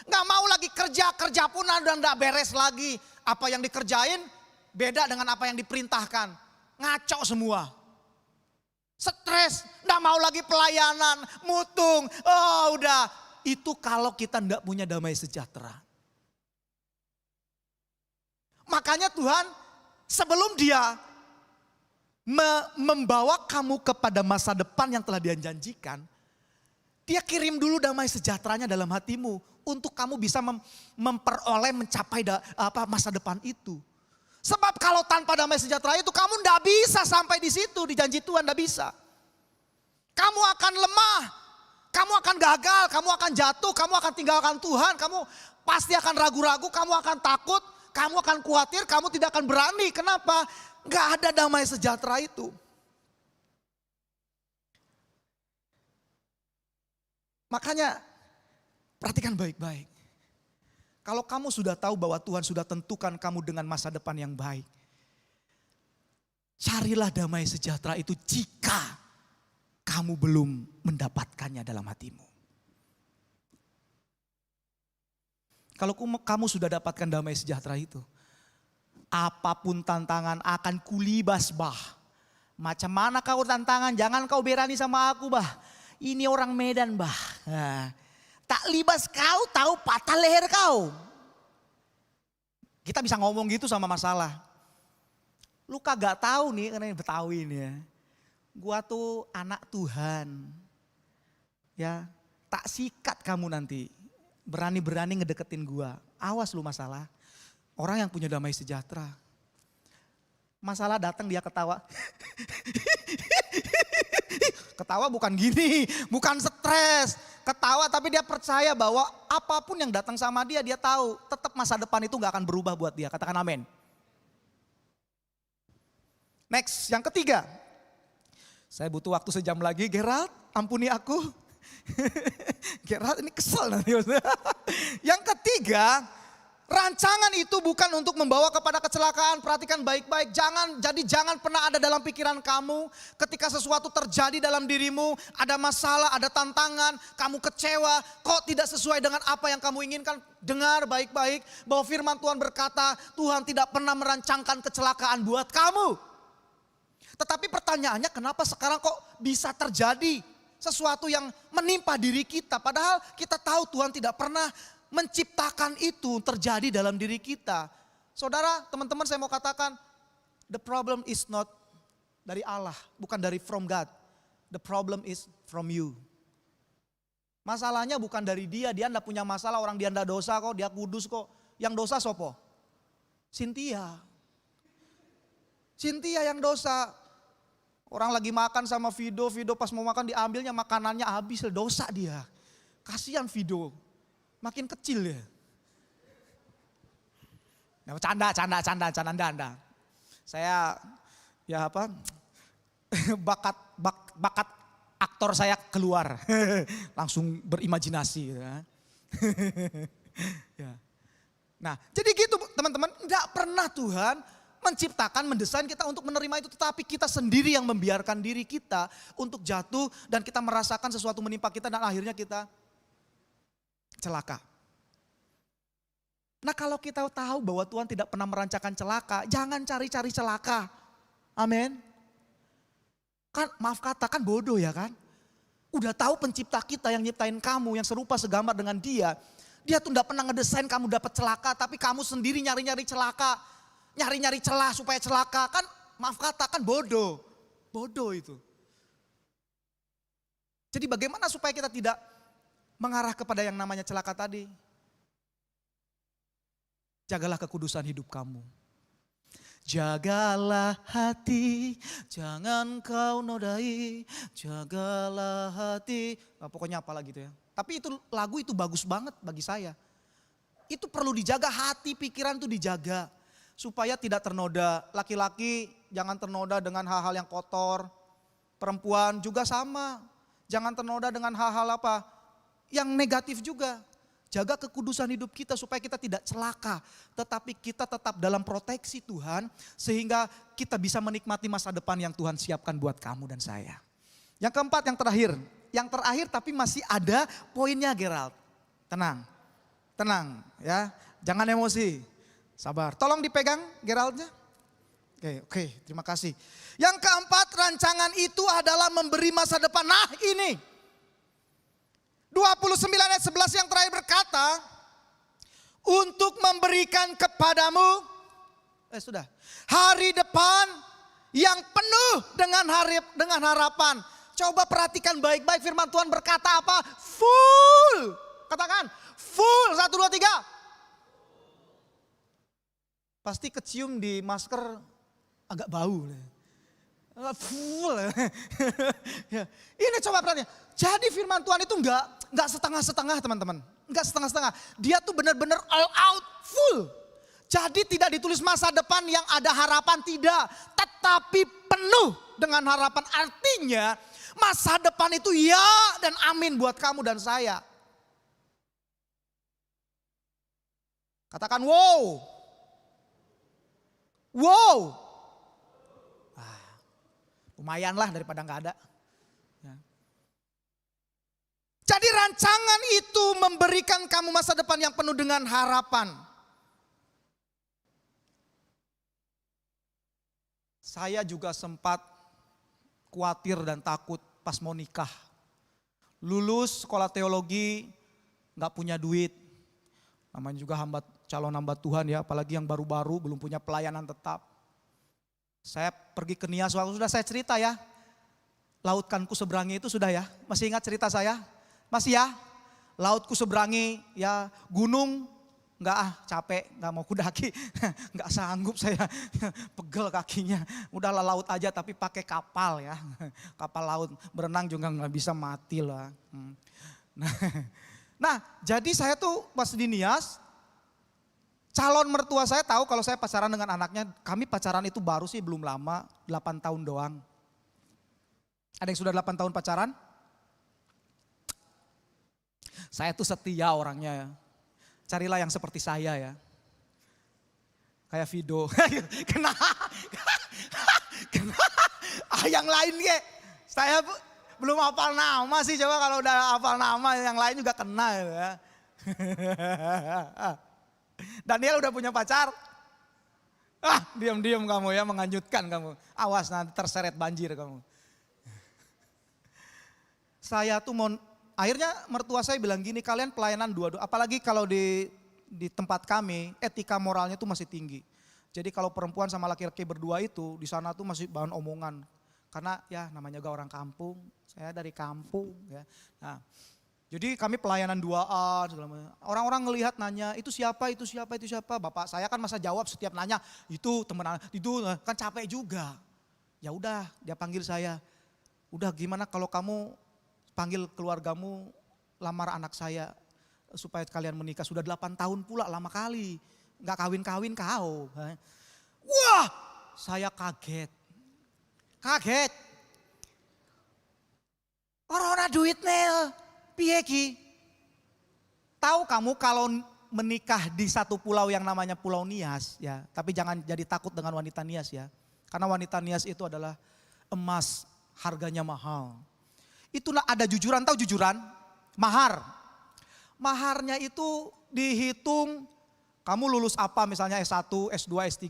gak mau lagi kerja pun udah gak beres lagi. Apa yang dikerjain beda dengan apa yang diperintahkan. Ngaco semua. Stres, gak mau lagi pelayanan, mutung, oh udah. Itu kalau kita gak punya damai sejahtera. Makanya Tuhan sebelum dia membawa kamu kepada masa depan yang telah dia janjikan, dia kirim dulu damai sejahteranya dalam hatimu untuk kamu bisa memperoleh mencapai masa depan itu. Sebab kalau tanpa damai sejahtera itu kamu tidak bisa sampai di situ, di janji Tuhan tidak bisa. Kamu akan lemah, kamu akan gagal, kamu akan jatuh, kamu akan tinggalkan Tuhan, kamu pasti akan ragu-ragu, kamu akan takut, kamu akan khawatir, kamu tidak akan berani. Kenapa? Gak ada damai sejahtera itu. Makanya perhatikan baik-baik. Kalau kamu sudah tahu bahwa Tuhan sudah tentukan kamu dengan masa depan yang baik. Carilah damai sejahtera itu jika kamu belum mendapatkannya dalam hatimu. Kalau kamu sudah dapatkan damai sejahtera itu, apapun tantangan akan kulibas bah. Macam mana kau tantangan, jangan kau berani sama aku bah. Ini orang Medan bah. Nah, tak libas kau tahu patah leher kau. Kita bisa ngomong gitu sama masalah. Lu kagak tahu nih karena ini Betawi ini ya. Gua tuh anak Tuhan. Ya, tak sikat kamu nanti. Berani-berani ngedeketin gua. Awas lu masalah. Orang yang punya damai sejahtera. Masalah datang dia ketawa. Ketawa bukan gini, bukan stres. Ketawa tapi dia percaya bahwa apapun yang datang sama dia, dia tahu tetap masa depan itu gak akan berubah buat dia. Katakan amin. Next, yang ketiga. Saya butuh waktu sejam lagi, Gerald, ampuni aku. Gerald ini kesel nanti. Yang ketiga, rancangan itu bukan untuk membawa kepada kecelakaan. Perhatikan baik-baik. Jangan pernah ada dalam pikiran kamu ketika sesuatu terjadi dalam dirimu, ada masalah, ada tantangan, kamu kecewa, kok tidak sesuai dengan apa yang kamu inginkan. Dengar baik-baik bahwa firman Tuhan berkata, Tuhan tidak pernah merancangkan kecelakaan buat kamu. Tetapi pertanyaannya, kenapa sekarang kok bisa terjadi sesuatu yang menimpa diri kita? Padahal kita tahu Tuhan tidak pernah menciptakan itu terjadi dalam diri kita. Saudara, teman-teman, saya mau katakan, the problem is not dari Allah, bukan dari from God. The problem is from you. Masalahnya bukan dari dia enggak punya masalah, orang dia enggak dosa kok, dia kudus kok. Yang dosa sopo? Cynthia. Cynthia yang dosa. Orang lagi makan sama Vido pas mau makan diambilnya makanannya habis, dosa dia. Kasihan Vido, makin kecil ya. Nah, canda. Saya ya apa? bakat aktor saya keluar. Langsung berimajinasi gitu kan. Ya. Nah, jadi gitu teman-teman, enggak pernah Tuhan menciptakan, mendesain kita untuk menerima itu, tetapi kita sendiri yang membiarkan diri kita untuk jatuh dan kita merasakan sesuatu menimpa kita dan akhirnya kita celaka. Nah, kalau kita tahu bahwa Tuhan tidak pernah merancangkan celaka, jangan cari-cari celaka. Amin. Kan maaf katakan bodoh ya kan. Udah tahu pencipta kita yang nyiptain kamu yang serupa segambar dengan dia. Dia tuh gak pernah ngedesain kamu dapat celaka, tapi kamu sendiri nyari-nyari celaka. Nyari-nyari celah supaya celaka, kan maaf katakan bodoh. Bodoh itu. Jadi bagaimana supaya kita tidak mengarah kepada yang namanya celaka tadi? Jagalah kekudusan hidup kamu. Jagalah hati, jangan kau nodai. Jagalah hati. Nah, pokoknya apalah gitu ya. Tapi itu lagu itu bagus banget bagi saya. Itu perlu dijaga, hati pikiran itu dijaga. Supaya tidak ternoda. Laki-laki jangan ternoda dengan hal-hal yang kotor. Perempuan juga sama. Jangan ternoda dengan hal-hal apa? Yang negatif juga. Jaga kekudusan hidup kita supaya kita tidak celaka. Tetapi kita tetap dalam proteksi Tuhan. Sehingga kita bisa menikmati masa depan yang Tuhan siapkan buat kamu dan saya. Yang keempat, yang terakhir. Yang terakhir tapi masih ada poinnya Gerald. Tenang ya. Jangan emosi. Sabar. Tolong dipegang Geraldnya. Oke, terima kasih. Yang keempat, rancangan itu adalah memberi masa depan. Nah ini. 29 ayat 11 yang terakhir berkata, untuk memberikan kepadamu, sudah, hari depan yang penuh dengan harapan. Coba perhatikan baik-baik firman Tuhan berkata apa? Full. Katakan, full. 1, 2, 3. Pasti kecium di masker agak bau. Full. Ya. Ini coba perhatikan. Jadi firman Tuhan itu enggak setengah-setengah teman-teman. Enggak setengah-setengah. Dia tuh benar-benar all out, full. Jadi tidak ditulis masa depan yang ada harapan, tidak. Tetapi penuh dengan harapan. Artinya masa depan itu ya dan amin buat kamu dan saya. Katakan wow. Wow. Lumayan lah daripada nggak ada. Ya. Jadi rancangan itu memberikan kamu masa depan yang penuh dengan harapan. Saya juga sempat khawatir dan takut pas mau nikah. Lulus sekolah teologi, nggak punya duit. Namanya juga calon hamba Tuhan ya, apalagi yang baru-baru belum punya pelayanan tetap. Saya pergi ke Nias, waktu sudah saya cerita ya. Lautkanku seberangi itu sudah ya. Masih ingat cerita saya? Masih ya? Lautku seberangi ya, gunung capek, nggak mau kudaki. Nggak sanggup saya, pegel kakinya. Udahlah laut aja tapi pakai kapal ya. Kapal laut, berenang juga nggak bisa, mati lah. Nah jadi saya tuh pas di Nias, calon mertua saya tahu kalau saya pacaran dengan anaknya. Kami pacaran itu baru sih belum lama, 8 tahun doang. Ada yang sudah 8 tahun pacaran? Saya tuh setia orangnya ya. Carilah yang seperti saya ya. Kayak Vido. Kena. Yang lain ya. Saya belum hafal nama sih, coba kalau udah hafal nama yang lain juga kena ya. Daniel udah punya pacar? Diam-diam kamu ya, menghanyutkan kamu. Awas nanti terseret banjir kamu. Saya tuh akhirnya mertua saya bilang gini, kalian pelayanan dua-dua. Apalagi kalau di tempat kami, etika moralnya tuh masih tinggi. Jadi kalau perempuan sama laki-laki berdua itu, di sana tuh masih bahan omongan. karena ya namanya juga orang kampung, saya dari kampung ya. Nah, jadi kami pelayanan 2A, segala macam. Orang-orang ngelihat nanya, itu siapa, itu siapa, itu siapa. Bapak saya kan masa jawab setiap nanya, itu teman itu kan capek juga. Ya udah, dia panggil saya. Udah gimana kalau kamu panggil keluargamu lamar anak saya supaya kalian menikah. Sudah 8 tahun pula, lama kali. Nggak kawin-kawin kau. Wah, saya kaget. Kaget. Orang-orang duitnya, piye ki? Tahu kamu kalau menikah di satu pulau yang namanya Pulau Nias ya, tapi jangan jadi takut dengan wanita Nias ya. Karena wanita Nias itu adalah emas, harganya mahal. Itulah ada jujuran, tahu jujuran? Mahar. Maharnya itu dihitung kamu lulus apa misalnya S1, S2, S3.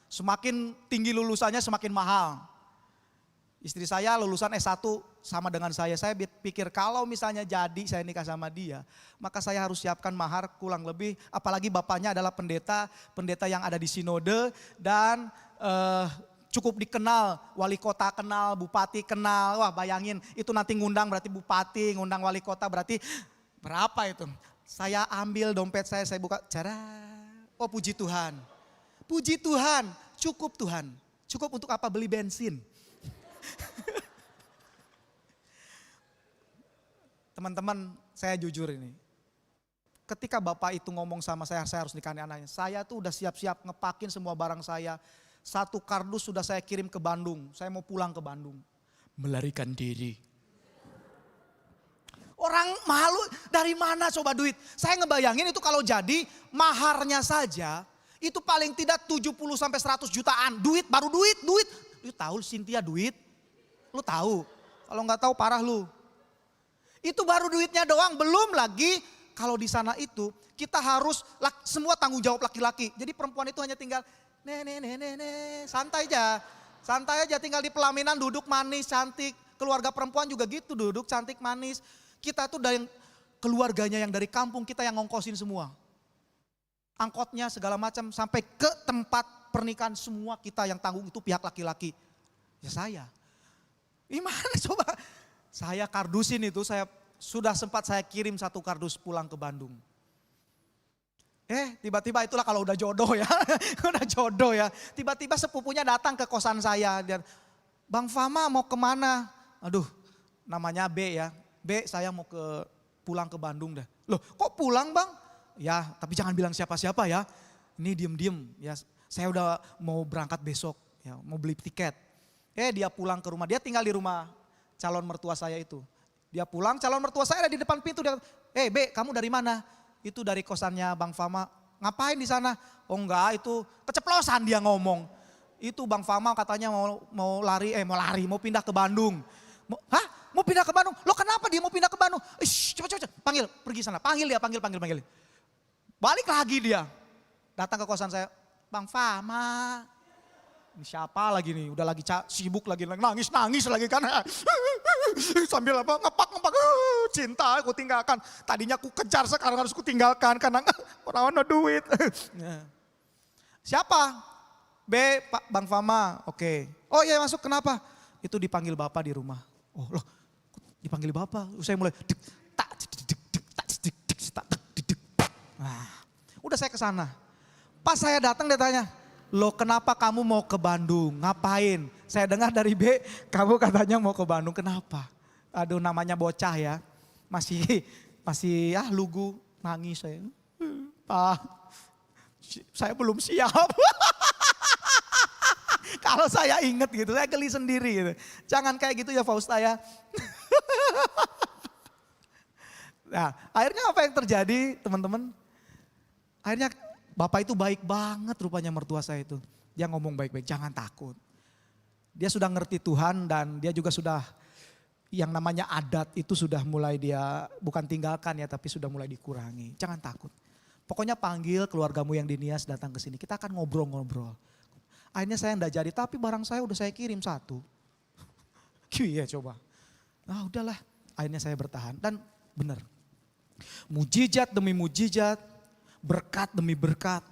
Semakin tinggi lulusannya semakin mahal. Istri saya lulusan S1 sama dengan saya. Saya pikir kalau misalnya jadi saya nikah sama dia, maka saya harus siapkan mahar kurang lebih, apalagi bapaknya adalah pendeta yang ada di sinode dan cukup dikenal, wali kota kenal, bupati kenal. Wah bayangin itu nanti ngundang berarti bupati, ngundang wali kota berarti berapa itu. Saya ambil dompet saya buka, cara, oh puji Tuhan. Puji Tuhan, cukup Tuhan. Cukup untuk apa? Beli bensin. Teman-teman, saya jujur ini. Ketika bapak itu ngomong sama saya harus nikahin anaknya. Saya tuh udah siap-siap ngepakin semua barang saya. 1 kardus sudah saya kirim ke Bandung. Saya mau pulang ke Bandung. Melarikan diri. Orang malu dari mana coba duit? Saya ngebayangin itu kalau jadi maharnya saja. Itu paling tidak 70 sampai 100 jutaan. Duit, baru duit. Lu tahu Cynthia duit? Lu tahu? Kalau nggak tahu parah lu. Itu baru duitnya doang, belum lagi kalau di sana itu kita harus semua tanggung jawab laki-laki. Jadi perempuan itu hanya tinggal santai aja. Santai aja tinggal di pelaminan duduk manis, cantik. Keluarga perempuan juga gitu duduk cantik manis. Kita tuh dari keluarganya yang dari kampung kita yang ngongkosin semua. Angkotnya segala macam sampai ke tempat pernikahan semua kita yang tanggung itu pihak laki-laki. Ya saya. Gimana coba? Saya kardusin itu, sudah sempat saya kirim 1 kardus pulang ke Bandung. Tiba-tiba itulah kalau udah jodoh ya, udah jodoh ya. Tiba-tiba sepupunya datang ke kosan saya. Dan, Bang Fama mau kemana? Aduh namanya B ya. B saya mau pulang ke Bandung dah. Loh kok pulang bang? Ya tapi jangan bilang siapa-siapa ya. Ini diem-diem ya. Saya udah mau berangkat besok ya, mau beli tiket. Dia pulang ke rumah, dia tinggal di rumah calon mertua saya itu. Dia pulang, calon mertua saya ada di depan pintu. Dia, B, kamu dari mana? Itu dari kosannya Bang Fama. Ngapain di sana? Oh enggak, itu keceplosan dia ngomong. Itu Bang Fama katanya mau mau pindah ke Bandung. Mau pindah ke Bandung? Lo kenapa dia mau pindah ke Bandung? Coba, panggil, pergi sana. Panggil dia, panggil. Balik lagi dia. Datang ke kosan saya. Bang Fama. Ini siapa lagi nih? Udah lagi sibuk lagi, nangis lagi kan. Sambil ngepak, cinta aku tinggalkan. Tadinya aku kejar, sekarang harus ku tinggalkan karena orang ada duit. Siapa? B, Pak Bang Fama. Oke. Oh iya masuk, kenapa? Itu dipanggil bapak di rumah. Oh loh, dipanggil bapak. Saya mulai udah saya ke sana. Pas saya datang dia tanya, "Loh kenapa kamu mau ke Bandung? Ngapain?" Saya dengar dari B, kamu katanya mau ke Bandung, kenapa? Aduh namanya bocah ya, masih ya lugu, nangis saya. Pak, saya belum siap. Kalau saya inget gitu, saya geli sendiri gitu. Jangan kayak gitu ya Fausta ya. Nah akhirnya apa yang terjadi teman-teman? Akhirnya bapak itu baik banget rupanya mertua saya itu. Dia ngomong baik-baik, jangan takut. Dia sudah ngerti Tuhan dan dia juga sudah yang namanya adat itu sudah mulai dia bukan tinggalkan ya tapi sudah mulai dikurangi. Jangan takut. Pokoknya panggil keluargamu yang di Nias datang ke sini. Kita akan ngobrol-ngobrol. Akhirnya saya enggak jadi tapi barang saya udah saya kirim 1. Iya coba. Nah udahlah. Akhirnya saya bertahan dan benar. Mujizat demi mujizat. Berkat demi berkat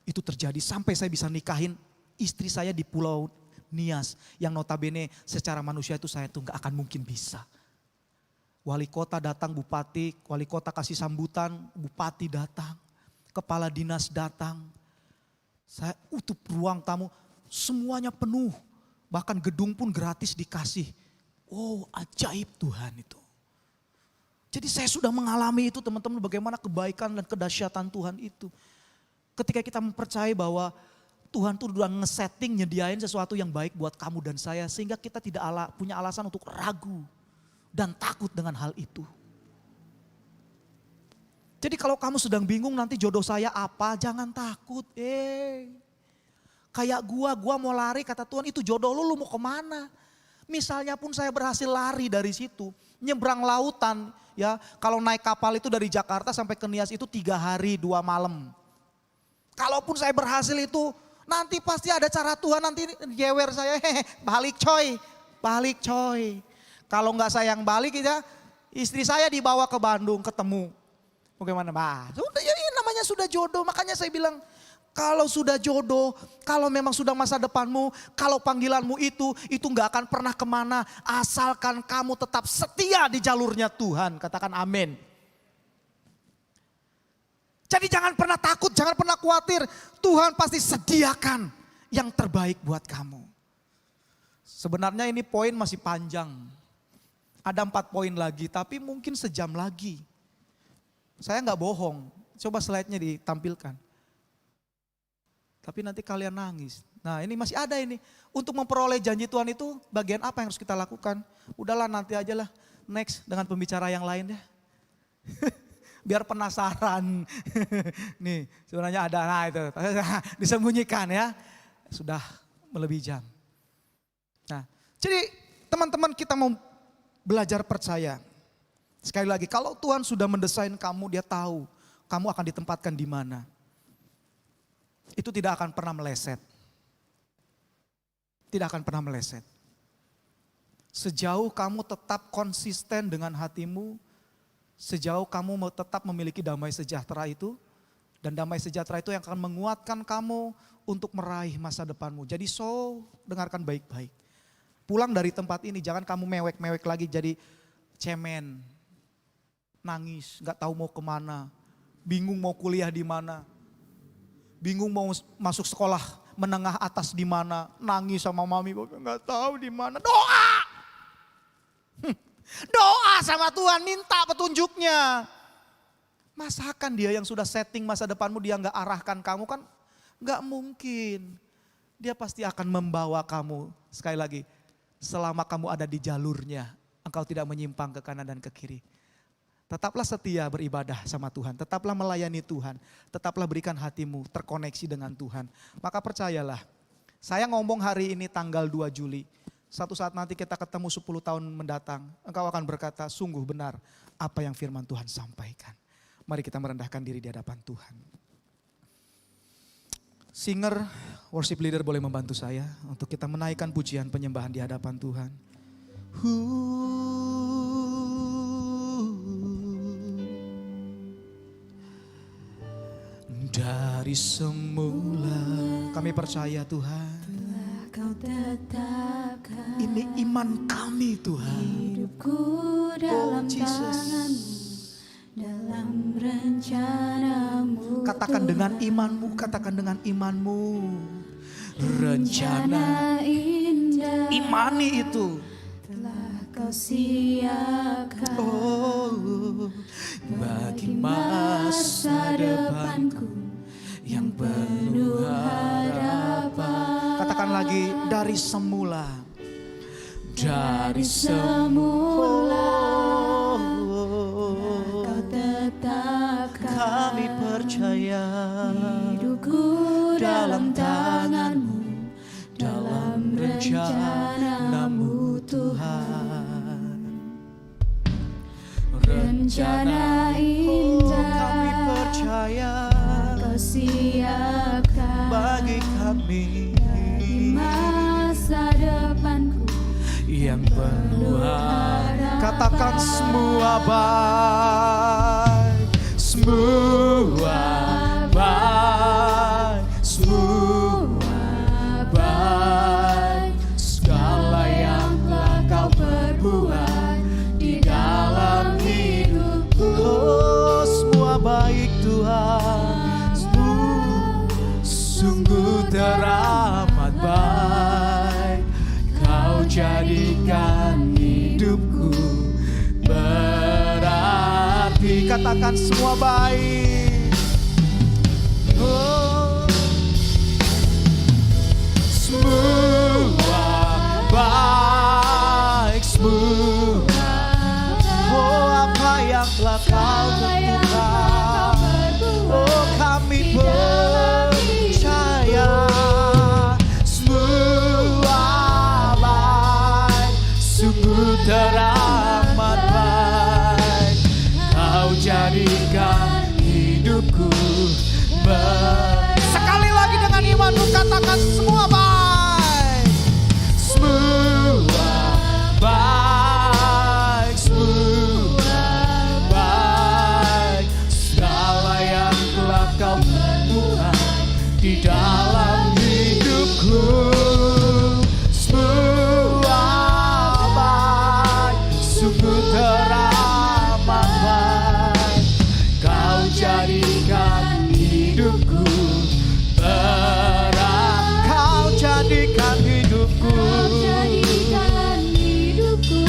itu terjadi sampai saya bisa nikahin istri saya di pulau Nias yang notabene secara manusia itu saya tuh gak akan mungkin bisa. Wali kota datang, bupati, wali kota kasih sambutan, bupati datang, kepala dinas datang. Saya utup ruang tamu, semuanya penuh. Bahkan gedung pun gratis dikasih. Oh, ajaib Tuhan itu. Jadi saya sudah mengalami itu teman-teman, bagaimana kebaikan dan kedahsyatan Tuhan itu. Ketika kita mempercayai bahwa Tuhan tuh udah ngesetting, nyediain sesuatu yang baik buat kamu dan saya. Sehingga kita tidak punya alasan untuk ragu dan takut dengan hal itu. Jadi kalau kamu sedang bingung nanti jodoh saya apa, jangan takut. Kayak gua mau lari, kata Tuhan itu jodoh lu mau kemana? Misalnya pun saya berhasil lari dari situ, nyebrang lautan ya. Kalau naik kapal itu dari Jakarta sampai ke Nias itu 3 hari 2 malam. Kalaupun saya berhasil itu, nanti pasti ada cara Tuhan nanti jewer saya, balik coy. Kalau nggak saya yang balik ya, istri saya dibawa ke Bandung ketemu. Bagaimana? Sudah ya, ini namanya sudah jodoh, makanya saya bilang, kalau sudah jodoh, kalau memang sudah masa depanmu, kalau panggilanmu itu nggak akan pernah kemana. Asalkan kamu tetap setia di jalurnya Tuhan. Katakan amin. Jadi jangan pernah takut, jangan pernah khawatir. Tuhan pasti sediakan yang terbaik buat kamu. Sebenarnya ini poin masih panjang. Ada 4 poin lagi, tapi mungkin sejam lagi. Saya nggak bohong, coba slide-nya ditampilkan. Tapi nanti kalian nangis. Nah ini masih ada ini. Untuk memperoleh janji Tuhan itu bagian apa yang harus kita lakukan? Udahlah nanti aja lah. Next dengan pembicara yang lain ya. Biar penasaran. Nih sebenarnya ada, nah itu. Disembunyikan ya. Sudah melebihi jam. Nah jadi teman-teman kita mau belajar percaya. Sekali lagi kalau Tuhan sudah mendesain kamu, dia tahu kamu akan ditempatkan di mana. Itu tidak akan pernah meleset. Tidak akan pernah meleset. Sejauh kamu tetap konsisten dengan hatimu, sejauh kamu mau tetap memiliki damai sejahtera itu, dan damai sejahtera itu yang akan menguatkan kamu untuk meraih masa depanmu. Jadi dengarkan baik-baik. Pulang dari tempat ini jangan kamu mewek-mewek lagi jadi cemen. Nangis, gak tahu mau kemana, bingung mau kuliah di mana. Bingung mau masuk sekolah menengah atas di mana, nangis sama mami, nggak tahu di mana. Doa, doa sama Tuhan, minta petunjuknya. Masakan dia yang sudah setting masa depanmu dia nggak arahkan kamu kan, nggak mungkin. Dia pasti akan membawa kamu. Sekali lagi, selama kamu ada di jalurnya, engkau tidak menyimpang ke kanan dan ke kiri. Tetaplah setia beribadah sama Tuhan, tetaplah melayani Tuhan, tetaplah berikan hatimu terkoneksi dengan Tuhan. Maka percayalah, saya ngomong hari ini tanggal 2 Juli, satu saat nanti kita ketemu 10 tahun mendatang, engkau akan berkata sungguh benar apa yang firman Tuhan sampaikan. Mari kita merendahkan diri di hadapan Tuhan. Singer, worship leader boleh membantu saya untuk kita menaikkan pujian penyembahan di hadapan Tuhan. Dari semula kami percaya Tuhan, Kau tetapkan ini iman kami Tuhan. hidupku dalam Jesus. tangan-Mu, dalam rencana-Mu. Katakan dengan imanmu, katakan dengan imanmu. Rencana indah imani itu. telah Kau siapkan Bagi masa depanku yang penuh harapan. Katakan lagi, dari semula. Dari semula Kau tetapkan kami percaya hidupku dalam tangan-Mu, dalam rencana-Mu Tuhan. Rencana indah kami percaya Kau siapkan bagi kami di masa depanku yang penuh harapan. Katakan semua baik, semua baik, semua baik sungguh teramat baik. Kau jadikan hidupku berarti. Katakan semua baik. Oh, semua baik, semua. Oh, apa yang telah kau tentukan. Oh, kami percaya semua baik, sungguh teramat baik. Kau jadikan hidupku sekali lagi dengan imanmu katakan semua baik. Semua baik, semua baik. Segala yang telah kau tentukan di dalam hidupku. Semua baik, sungguh teramat baik. Kau jadikan hidupku berarti. Kau jadikan hidupku Kau jadikan hidupku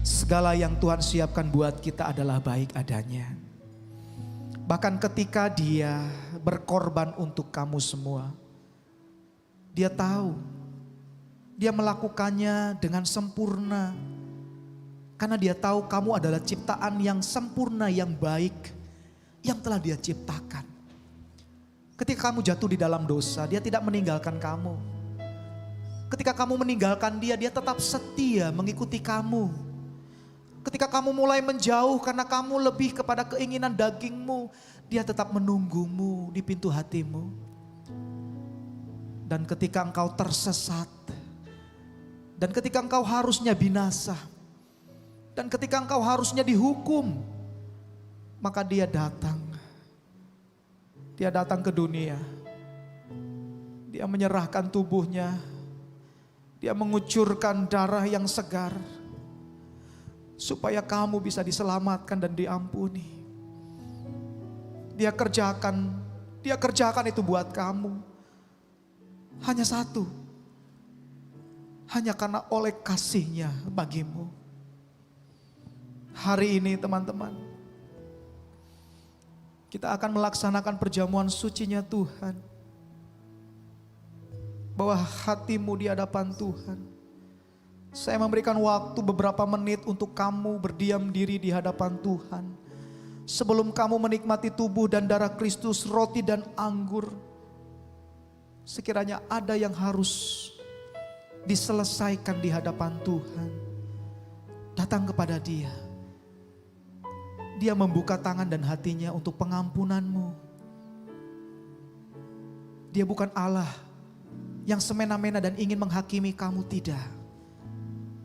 Segala yang Tuhan siapkan buat kita adalah baik adanya. Bahkan ketika Dia berkorban untuk kamu semua, Dia tahu, Dia melakukannya dengan sempurna. Karena Dia tahu kamu adalah ciptaan yang sempurna, yang baik, yang telah Dia ciptakan. Ketika kamu jatuh di dalam dosa, Dia tidak meninggalkan kamu. Ketika kamu meninggalkan Dia, Dia tetap setia mengikuti kamu. Ketika kamu mulai menjauh karena kamu lebih kepada keinginan dagingmu, Dia tetap menunggumu di pintu hatimu. Dan ketika engkau tersesat, dan ketika engkau harusnya binasa, dan ketika engkau harusnya dihukum, maka Dia datang. Dia datang ke dunia. Dia menyerahkan tubuhnya. Dia mengucurkan darah yang segar, supaya kamu bisa diselamatkan dan diampuni. Dia kerjakan itu buat kamu. Hanya satu. Hanya karena oleh kasih-Nya bagimu. Hari ini teman-teman, kita akan melaksanakan perjamuan suci-Nya Tuhan. Bawa hatimu di hadapan Tuhan. Saya memberikan waktu beberapa menit untuk kamu berdiam diri di hadapan Tuhan. Sebelum kamu menikmati tubuh dan darah Kristus, roti dan anggur. Sekiranya ada yang harus diselesaikan di hadapan Tuhan, datang kepada Dia. Dia membuka tangan dan hatinya untuk pengampunanmu. Dia bukan Allah yang semena-mena dan ingin menghakimi kamu, tidak.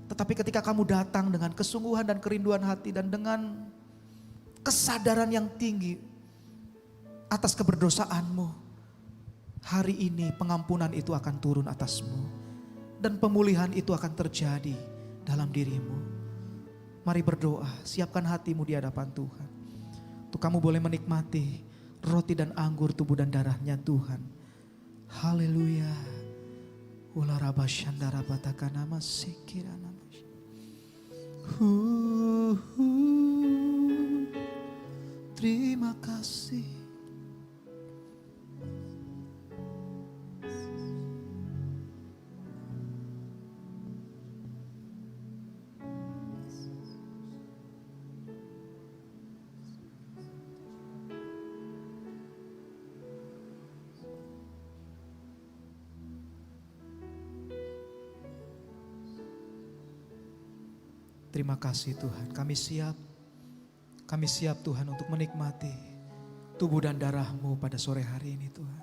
Tetapi ketika kamu datang dengan kesungguhan dan kerinduan hati dan dengan kesadaran yang tinggi atas keberdosaanmu, hari ini pengampunan itu akan turun atasmu dan pemulihan itu akan terjadi dalam dirimu. Mari berdoa, siapkan hatimu di hadapan Tuhan. Untuk kamu boleh menikmati roti dan anggur tubuh dan darah-Nya Tuhan. Haleluya. Ularabashandara batakana masikirana. Terima kasih. Terima kasih Tuhan, kami siap Tuhan untuk menikmati tubuh dan darah-Mu pada sore hari ini Tuhan.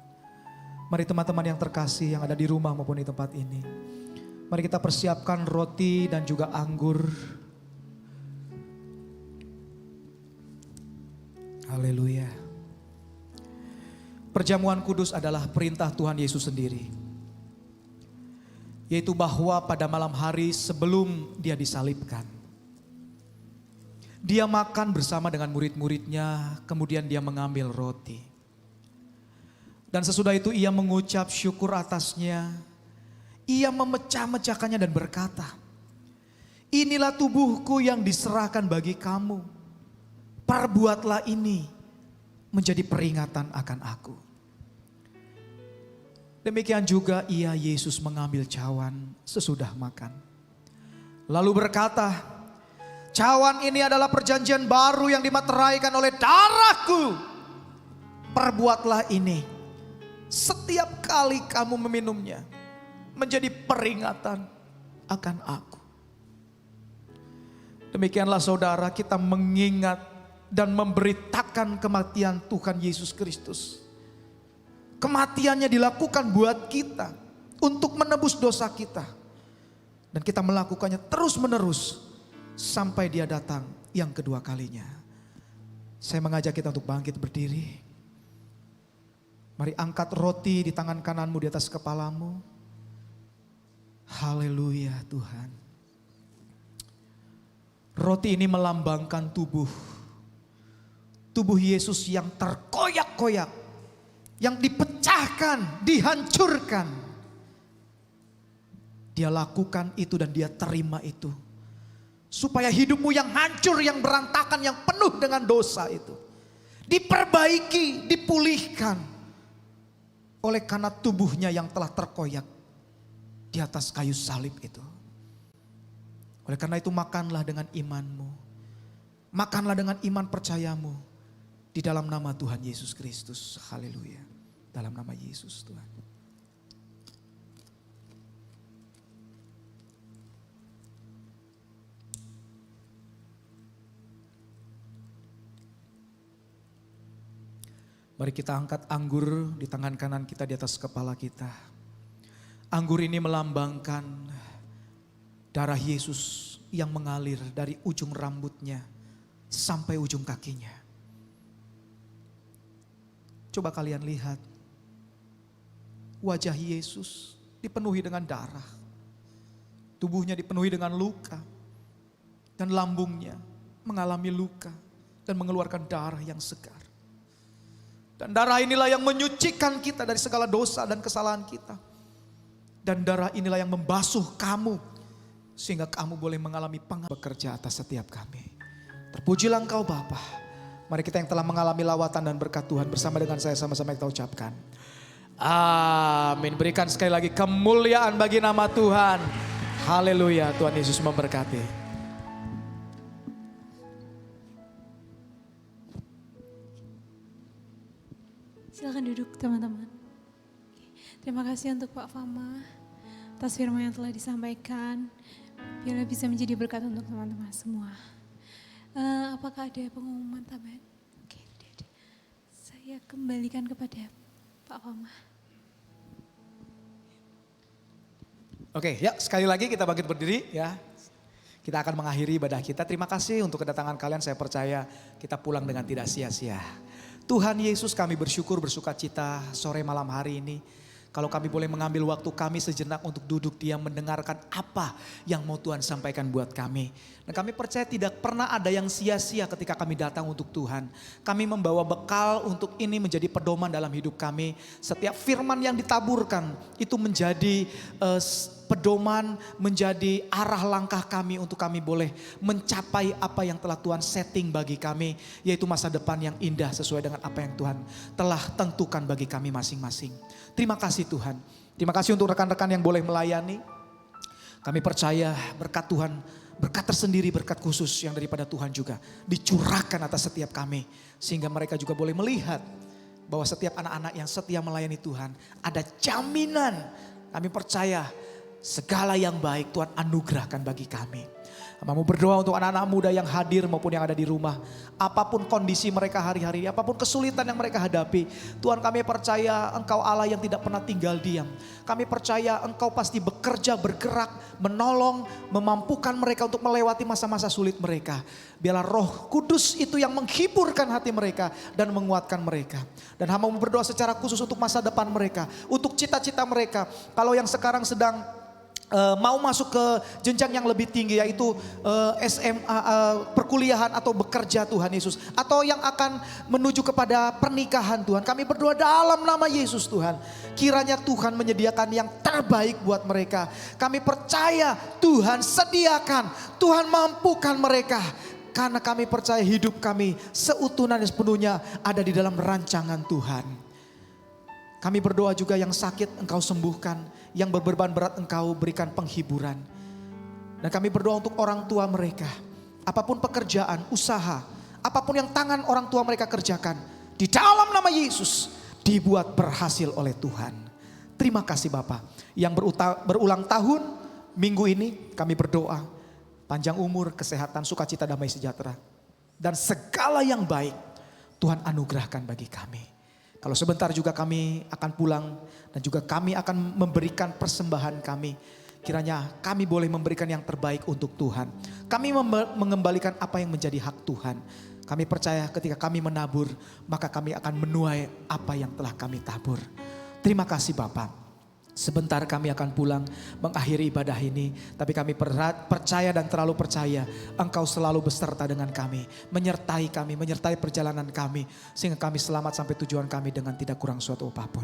Mari teman-teman yang terkasih yang ada di rumah maupun di tempat ini, mari kita persiapkan roti dan juga anggur. Haleluya. Perjamuan kudus adalah perintah Tuhan Yesus sendiri. Yaitu bahwa pada malam hari sebelum dia disalibkan, dia makan bersama dengan murid-muridnya, kemudian dia mengambil roti. Dan sesudah itu ia mengucap syukur atasnya, ia memecah-mecahkannya dan berkata, inilah tubuhku yang diserahkan bagi kamu. Perbuatlah ini menjadi peringatan akan aku. Demikian juga ia Yesus mengambil cawan sesudah makan. Lalu berkata, cawan ini adalah perjanjian baru yang dimateraikan oleh darahku. Perbuatlah ini setiap kali kamu meminumnya menjadi peringatan akan aku. Demikianlah saudara, kita mengingat dan memberitakan kematian Tuhan Yesus Kristus. Kematiannya dilakukan buat kita untuk menebus dosa kita. Dan kita melakukannya terus menerus sampai dia datang yang kedua kalinya. Saya mengajak kita untuk bangkit berdiri. Mari angkat roti di tangan kananmu di atas kepalamu. Haleluya Tuhan. Roti ini melambangkan tubuh Yesus yang terkoyak-koyak, yang dipecahkan, dihancurkan. Dia lakukan itu dan dia terima itu. Supaya hidupmu yang hancur, yang berantakan, yang penuh dengan dosa itu diperbaiki, dipulihkan oleh karena tubuhnya yang telah terkoyak di atas kayu salib itu. Oleh karena itu makanlah dengan imanmu. Makanlah dengan iman percayamu. Di dalam nama Tuhan Yesus Kristus. Haleluya. Dalam nama Yesus Tuhan. Mari kita angkat anggur di tangan kanan kita di atas kepala kita. Anggur ini melambangkan darah Yesus yang mengalir dari ujung rambutnya sampai ujung kakinya. Coba kalian lihat, wajah Yesus dipenuhi dengan darah. Tubuhnya dipenuhi dengan luka. Dan lambungnya mengalami luka dan mengeluarkan darah yang segar. Dan darah inilah yang menyucikan kita dari segala dosa dan kesalahan kita. Dan darah inilah yang membasuh kamu. Sehingga kamu boleh mengalami bekerja atas setiap kami. Terpujilah Engkau Bapa. Mari kita yang telah mengalami lawatan dan berkat Tuhan bersama dengan saya sama-sama kita ucapkan. Amin. Berikan sekali lagi kemuliaan bagi nama Tuhan. Haleluya. Tuhan Yesus memberkati. Silakan duduk teman-teman. Terima kasih untuk Pak Fama atas firman yang telah disampaikan. Biarlah bisa menjadi berkat untuk teman-teman semua. Apakah ada pengumuman tambahan? Oke, ada. Saya kembalikan kepada Pak Fama. Oke, ya sekali lagi kita bangkit berdiri ya. Kita akan mengakhiri ibadah kita. Terima kasih untuk kedatangan kalian. Saya percaya kita pulang dengan tidak sia-sia. Tuhan Yesus, kami bersyukur bersuka cita sore malam hari ini. Kalau kami boleh mengambil waktu kami sejenak untuk duduk diam mendengarkan apa yang mau Tuhan sampaikan buat kami. Dan kami percaya tidak pernah ada yang sia-sia ketika kami datang untuk Tuhan. Kami membawa bekal untuk ini menjadi pedoman dalam hidup kami. Setiap firman yang ditaburkan itu menjadi pedoman, menjadi arah langkah kami untuk kami boleh mencapai apa yang telah Tuhan setting bagi kami. Yaitu masa depan yang indah sesuai dengan apa yang Tuhan telah tentukan bagi kami masing-masing. Terima kasih Tuhan. Terima kasih untuk rekan-rekan yang boleh melayani. Kami percaya berkat Tuhan, berkat tersendiri, berkat khusus yang daripada Tuhan juga dicurahkan atas setiap kami. Sehingga mereka juga boleh melihat bahwa setiap anak-anak yang setia melayani Tuhan ada jaminan. Kami percaya segala yang baik Tuhan anugerahkan bagi kami. Mau berdoa untuk anak-anak muda yang hadir maupun yang ada di rumah. Apapun kondisi mereka hari-hari ini, apapun kesulitan yang mereka hadapi. Tuhan, kami percaya Engkau Allah yang tidak pernah tinggal diam. Kami percaya Engkau pasti bekerja, bergerak, menolong, memampukan mereka untuk melewati masa-masa sulit mereka. Biarlah Roh Kudus itu yang menghiburkan hati mereka dan menguatkan mereka. Dan hamba mau berdoa secara khusus untuk masa depan mereka, untuk cita-cita mereka. Kalau yang sekarang sedang mau masuk ke jenjang yang lebih tinggi, yaitu SMA, perkuliahan atau bekerja Tuhan Yesus, atau yang akan menuju kepada pernikahan Tuhan, kami berdoa dalam nama Yesus Tuhan, kiranya Tuhan menyediakan yang terbaik buat mereka. Kami percaya Tuhan sediakan, Tuhan mampukan mereka, karena kami percaya hidup kami seutuhnya dan sepenuhnya ada di dalam rancangan Tuhan. Kami berdoa juga yang sakit Engkau sembuhkan, yang berbeban berat Engkau berikan penghiburan. Dan kami berdoa untuk orang tua mereka, apapun pekerjaan, usaha, apapun yang tangan orang tua mereka kerjakan, di dalam nama Yesus dibuat berhasil oleh Tuhan. Terima kasih Bapa. Yang berulang tahun minggu ini kami berdoa, panjang umur, kesehatan, sukacita, damai sejahtera, dan segala yang baik Tuhan anugerahkan bagi kami. Kalau sebentar juga kami akan pulang dan juga kami akan memberikan persembahan kami. Kiranya kami boleh memberikan yang terbaik untuk Tuhan. Kami mengembalikan apa yang menjadi hak Tuhan. Kami percaya ketika kami menabur, maka kami akan menuai apa yang telah kami tabur. Terima kasih Bapak. Sebentar kami akan pulang mengakhiri ibadah ini. Tapi kami percaya dan terlalu percaya Engkau selalu beserta dengan kami. Menyertai kami, menyertai perjalanan kami. Sehingga kami selamat sampai tujuan kami dengan tidak kurang suatu apapun.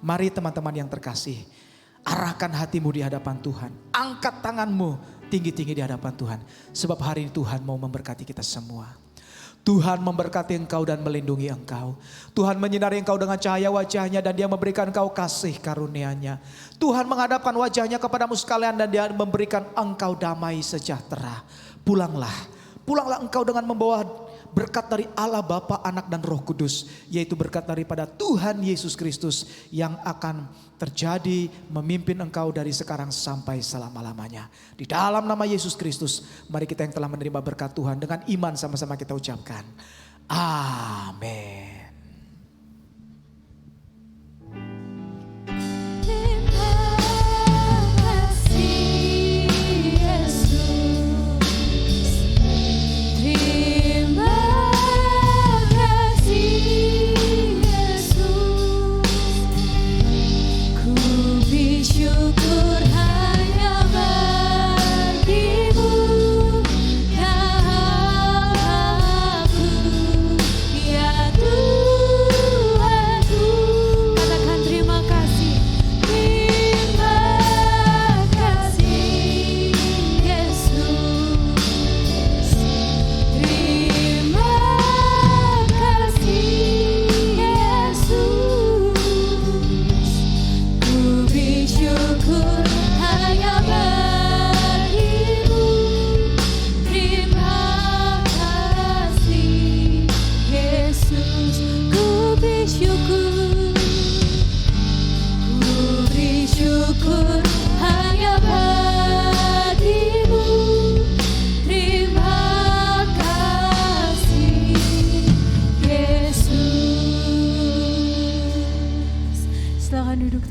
Mari teman-teman yang terkasih, arahkan hatimu di hadapan Tuhan. Angkat tanganmu tinggi-tinggi di hadapan Tuhan. Sebab hari ini Tuhan mau memberkati kita semua. Tuhan memberkati engkau dan melindungi engkau. Tuhan menyinari engkau dengan cahaya wajahnya dan Dia memberikan engkau kasih karunia-Nya. Tuhan menghadapkan wajahnya kepadamu sekalian dan Dia memberikan engkau damai sejahtera. Pulanglah, pulanglah engkau dengan membawa berkat dari Allah Bapa, Anak dan Roh Kudus, yaitu berkat daripada Tuhan Yesus Kristus yang akan terjadi memimpin engkau dari sekarang sampai selama-lamanya. Di dalam nama Yesus Kristus, mari kita yang telah menerima berkat Tuhan dengan iman sama-sama kita ucapkan. Amin.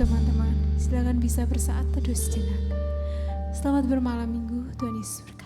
Teman-teman, silakan bisa bersaat teduh sejenak. Selamat bermalam minggu, Tuhan Yesus berkati.